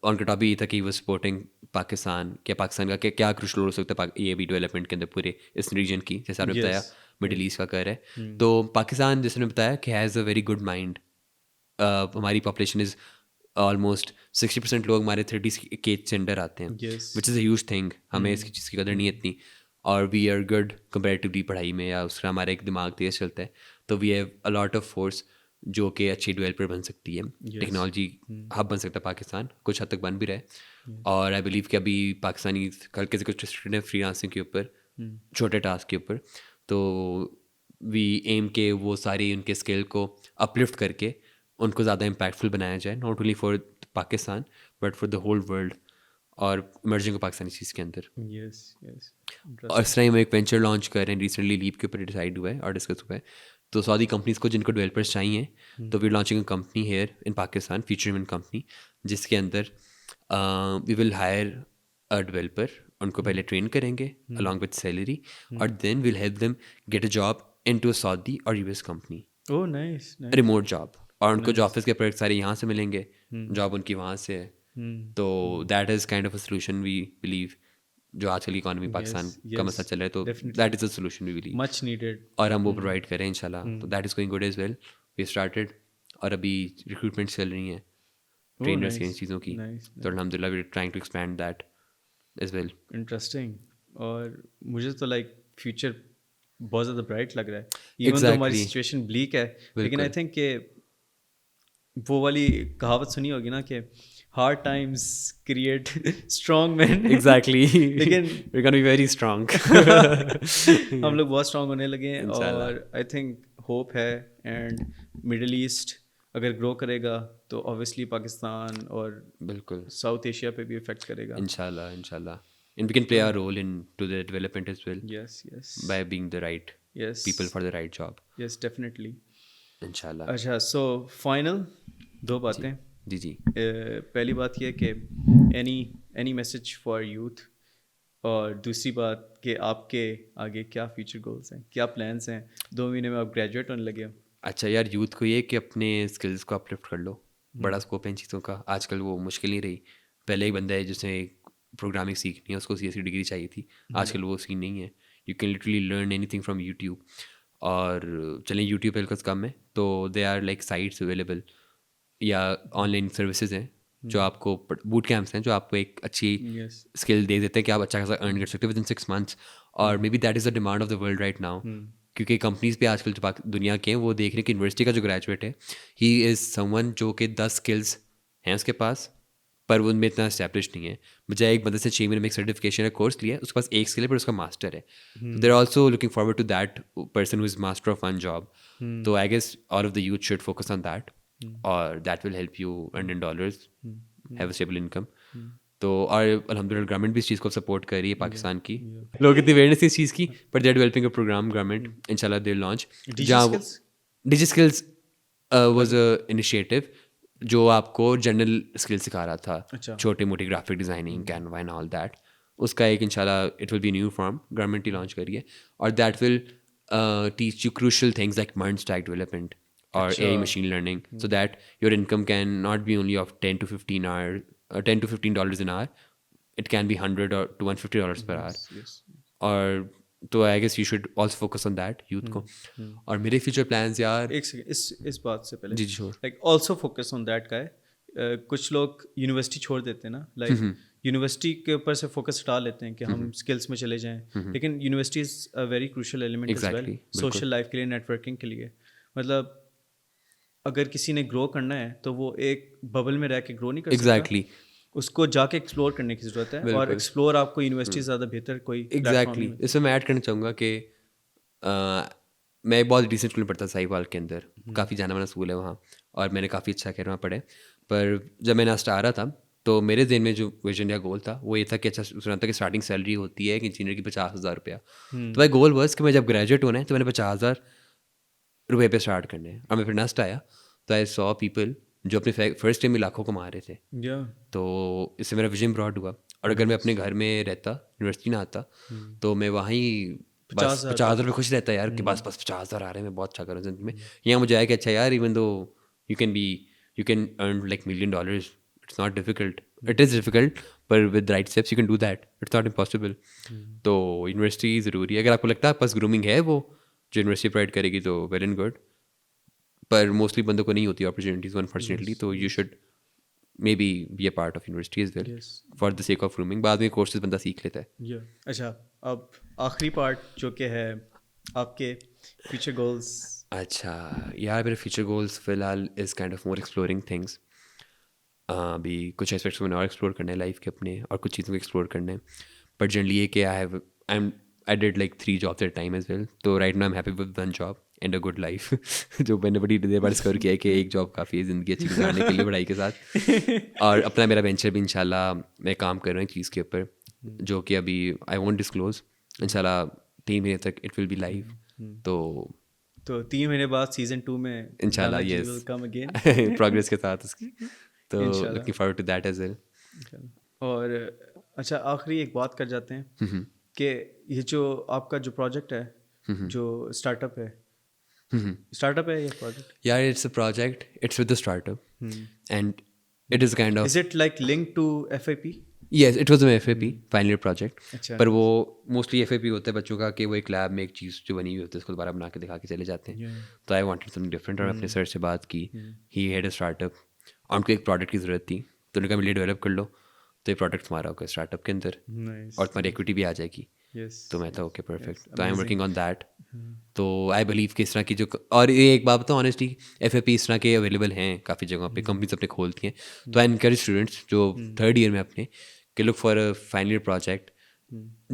उनका टॉपिक ये था कि वो सपोर्टिंग पाकिस्तान, क्या पाकिस्तान का क्या क्रूशल रोल हो सकता है ये भी डेवलपमेंट के अंदर पूरे इस रीजन की, जैसे आपने बताया मिडिल ईस्ट का कर है. तो पाकिस्तान जैसे ने बताया कि has a very good mind. हमारी पॉपुलेशन इज़ ऑलमोस्ट 60% लोग हमारे 30 के एज से अंडर आते हैं, which is a huge thing. हमें इसकी चीज़ की कदर नहीं है इतनी, और वी आर गुड कंपेरेटिवली पढ़ाई में या उसका हमारा एक दिमाग तेज चलता है. तो we have a lot of force जो कि अच्छी डेवलपर बन सकती है. टेक्नोलॉजी हब बन सकता है पाकिस्तान, कुछ हद तक बन भी रहा है. और आई बिलीव कि अभी पाकिस्तानी हल्के से कुछ रिस्ट्रिक्टेड है फ्रीलांसिंग के ऊपर, छोटे टास्क के ऊपर. तो वी एम के वो सारी उनके स्किल को अपलिफ्ट करके उनको ज़्यादा इम्पैक्टफुल बनाया जाए, not only for Pakistan but for the whole world और इमर्जिंग पाकिस्तानी चीज़ के अंदर. और इस तरह हम एक वेंचर लॉन्च कर रहे हैं, रिसेंटली लीप के ऊपर डिसाइड हुआ है और डिस्कस हुआ है. तो सऊदी कंपनीज को जिनको डेवलपर्स चाहिए तो we launching a company here in Pakistan, Future Even company, जिसके अंदर we will hire a developer, उनको पहले ट्रेन करेंगे अलॉन्ग विद सैलरी, और then will help them get a job into a Saudi और US company, oh nice. Remote job. और उनको जो ऑफिस के प्रोडक्ट सारे यहाँ से मिलेंगे, जॉब उनकी वहाँ से है. तो that is kind of a solution we believe. जो आजकल इकॉनमी पाकिस्तान का मसला चल रहा है, तो that is a solution we believe, much needed. और हम वो प्रोवाइड करें इंशाल्लाह. तो that is going good as well. We started और अभी रिक्रूटमेंट चल रही हैं ट्रेनर्स की, इन चीज़ों की. तो अल्हम्दुलिल्लाह we are trying to expand that as well. Interesting. और मुझे तो लाइक फ्यूचर बहुत ज़्यादा ब्राइट लग रहा है, इवन तो हमारी सिचुएशन ब्लीक है, लेकिन आई थिंक कि वो वाली कहावत सुनी होगी ना कि hard times create strong man. Exactly. लेकिन we can be very strong. हम लोग बहुत स्ट्रॉन्ग होने लगे हैं, और आई थिंक होप है. एंड मिडल ईस्ट अगर ग्रो करेगा तो ऑब्वियसली पाकिस्तान और बिल्कुल साउथ एशिया पे भी इफेक्ट करेगा. इंशाल्लाह इंशाल्लाह. And we can play our role in to the development as well. Yes. By being the right people for the right job. Yes, definitely. इंशाल्लाह. अच्छा, सो फाइनल 2 बातें. जी. पहली बात यह कि एनी मैसेज फॉर यूथ, और दूसरी बात कि आपके आगे क्या फ्यूचर गोल्स हैं, क्या प्लान्स हैं. 2 महीने में आप ग्रेजुएट होने लगे हो. अच्छा यार, यूथ को ये कि अपने स्किल्स को अपलिफ्ट कर लो. बड़ा स्कोप है इन चीज़ों का. आजकल वो मुश्किल नहीं रही. पहले एक बंदा है जिसने प्रोग्रामिंग सीखनी है, उसको CSE डिग्री चाहिए थी. आजकल वो सीन नहीं है. You can literally learn anything from YouTube. और चलें यूट्यूब पे कम है तो they are like sites available या ऑनलाइन सर्विसेज हैं जो आपको बूट कैंप्स हैं जो आपको एक अच्छी स्किल दे देते हैं कि आप अच्छा खासा अर्न कर सकते हो विद इन 6 months. और may be that is the demand of the world right now, क्योंकि कंपनीज पे आजकल जो दुनिया के हैं वो देख रहे हैं कि यूनिवर्सिटी का जो ग्रेजुएट है ही इज़ समवन जो कि 10 स्किल्स हैं उसके पास, पर वो उनमें इतना एस्टैब्लिश नहीं है. बजाय एक बंदे से 6 महीने में एक सर्टिफिकेशन का कोर्स लिया, उसके पास एक स्किल है पर उसका मास्टर है. They are also looking forward to that person who is master of one job. तो I guess all of the youth should focus on that, और that will help you earn in dollars, have a stable income. तो और अल्हम्दुलिल्लाह government भी इस चीज़ को support कर रही है पाकिस्तान की. लोग इतनी अवेयरनेस इस चीज़ की, पर they are developing a program government इंशाल्लाह they launch. DigiSkills was a initiative जो आपको जनरल स्किल सिखा रहा था. छोटी मोटी graphic designing, Canva and all that. उसका एक इंशाल्लाह it will be new form, government ही लॉन्च करिए. और that will teach you crucial things like MERN stack development or AI machine learning, so that your income can not be only of $10 to $15 an hour. It can be $100 to $150 per hour. और तो I guess you should also focus on that youth को. और मेरे future plans यार, एक second इस बात से पहले, जी sure, like also focus on that का है. कुछ लोग यूनिवर्सिटी छोड़ देते हैं ना, लाइक यूनिवर्सिटी के ऊपर से फोकस हटा लेते हैं कि हम स्किल्स में चले जाएं, लेकिन university is a very crucial element as well social life के लिए, नेटवर्किंग के लिए. मतलब अगर किसी ने ग्रो करना है तो वो एक बबल में रह के ग्रो नहीं कर सकता. एग्जैक्टली. उसको जाके एक्सप्लोर करने की ज़रूरत है, और एक्सप्लोर आपको यूनिवर्सिटी से ज़्यादा बेहतर कोई एग्जैक्टली इसमें मैं ऐड करना चाहूँगा कि मैं एक बहुत डिसेंट स्कूल में पढ़ता साहिवाल के अंदर, काफ़ी जाना माना स्कूल है वहाँ, और मैंने काफ़ी अच्छा कह वहाँ पढ़े। पर जब मैं नास्ट आ रहा था तो मेरे दिन में जो विजन या गोल था वो ये था कि अच्छा सुना था कि स्टार्टिंग सैलरी होती है एक इंजीनियर की 50,000 रुपया। तो भाई गोल वर्स कि मैं जब ग्रेजुएट होना है तो मैंने 50,000 रुपये पे स्टार्ट करने हैं। और मैं फिर नास्ट आया तो आई सॉ पीपल जो अपने फर्स्ट टाइम में लाखों कमा रहे थे। तो इससे मेरा विजन ब्रॉड हुआ। और अगर मैं अपने घर में रहता, यूनिवर्सिटी ना आता, तो मैं वहाँ ही बस 50,000 रुपये खुश रहता यार कि बस 50,000 आ रहे हैं, मैं बहुत अच्छा कर रहा हूँ जिंदगी में। यहाँ मुझे आया कि अच्छा यार, even though you can earn like $1 million, it's not difficult, it is difficult, पर with right steps you can do that, it's not impossible. तो यूनिवर्सिटी ज़रूरी है। अगर आपको लगता है पास ग्रूमिंग है वो जो यूनिवर्सिटी प्रोवाइड करेगी तो वेल एंड गुड, पर मोस्टली बंदों को नहीं होती अपॉर्चुनिटीज़ अनफॉर्चुनेटली। तो you should may be a part of university as well, for the sake of grooming। बाद में कोर्सेज बंदा सीख लेता है। अच्छा, अब आखिरी पार्ट जो कि है आपके फ्यूचर गोल्स। अच्छा यार, मेरे फ्यूचर गोल्स फिलहाल is kind of more exploring things. अभी कुछ एस्पेक्ट्स मैंने और एक्सप्लोर करने हैं लाइफ के अपने, और कुछ चीज़ों को एक्सप्लोर करने हैं। बट जनरली ये कि I did like 3 jobs at time as well. तो right now I am happy with 1 job and a good life जो मैंने बड़ी देर बाद डिस्कवर किया है कि एक जॉब काफ़ी है ज़िंदगी अच्छी गुजारने के लिए पढ़ाई के साथ। और अपना मेरा वेंचर भी इंशाल्लाह मैं काम कर रहा हूँ एक चीज़ के ऊपर, जो कि अभी आई वोंट डिस्क्लोज। इंशाल्लाह 3 महीने तक इट विल बी लाइव। तो 3 महीने बाद सीजन 2 में इंशाल्लाह यस कम अगेन प्रोग्रेस के साथ उसकी। तो looking forward to that as well. और अच्छा, आखिरी एक बात कर जाते हैं कि ये जो आपका जो प्रोजेक्ट है, जो स्टार्टअप है ये प्रोजेक्ट? यार it's a project, it's with the startup and it is kind of, is it like link to FAP? Yes, it was an FAP final year project. अच्छा। पर वो मोस्टली FAP होता है बच्चों का कि वो एक लैब में एक चीज़ जो बनी हुई होती है उसको दोबारा बना के दिखा के चले जाते हैं। तो आई वांटेड समथिंग डिफरेंट, और अपने सर से बात की, ही हैड अ स्टार्टअप और उनको एक प्रोडक्ट की ज़रूरत थी। तो उन्होंने कहा मिलिए डेवलप कर लो, तो ये प्रोडक्ट तुम्हारा होगा स्टार्टअप के अंदर, और तुम्हारी इक्विटी भी आ जाएगी। तो मैं था ओके परफेक्ट, तो I am working on that. तो आई बिलीव कि इस तरह की जो, और ये एक बात बताऊँ ऑनेस्टली, FAP इस तरह के अवेलेबल हैं काफ़ी जगहों पे, कंपनीज अपने खोलती हैं। तो आई एनकरेज स्टूडेंट्स जो 3rd ईयर में अपने कि look for a final year project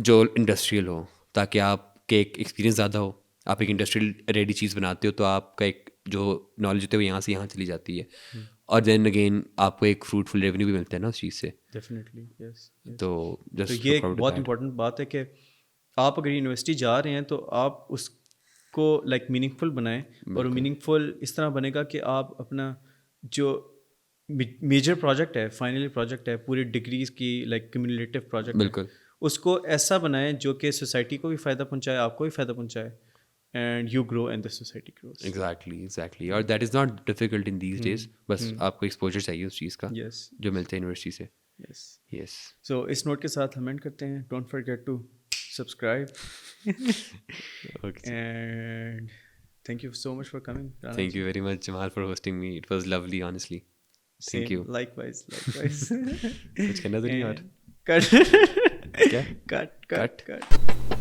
जो इंडस्ट्रियल हो, ताकि आपके एक एक्सपीरियंस ज़्यादा हो। आप एक इंडस्ट्रियल रेडी चीज़ बनाते हो तो आपका एक जो नॉलेज होती है वो यहाँ से यहाँ चली जाती है, और देन अगेन आपको एक फ्रूटफुल रेवेन्यू भी मिलता है ना उस चीज़ से। Definitely yes. तो तो ये एक बहुत इंपॉर्टेंट बात है कि आप अगर यूनिवर्सिटी जा रहे हैं तो आप उसको लाइक मीनिंगफुल बनाएं, और मीनिंगफुल इस तरह बनेगा कि आप अपना जो मेजर प्रोजेक्ट है, फाइनल प्रोजेक्ट है, पूरी डिग्रीज की लाइक क्यूमुलेटिव प्रोजेक्ट, बिल्कुल, उसको ऐसा बनाएं जो कि सोसाइटी को भी फ़ायदा पहुंचाए, आपको भी फ़ायदा पहुंचाए, and you grow and the society grows. Exactly. और that is not difficult in these days, बस आपको एक्सपोजर चाहिए उस चीज़ का जो मिलता है यूनिवर्सिटी से। यस। सो इस नोट के साथ हम एंड करते हैं। Don't forget to subscribe and thank you so much for coming. Thank you very much, Jamal, for hosting me. It was lovely, honestly. Thank you. Likewise. कुछ कहना तो नहीं और? Cut. क्या? Cut.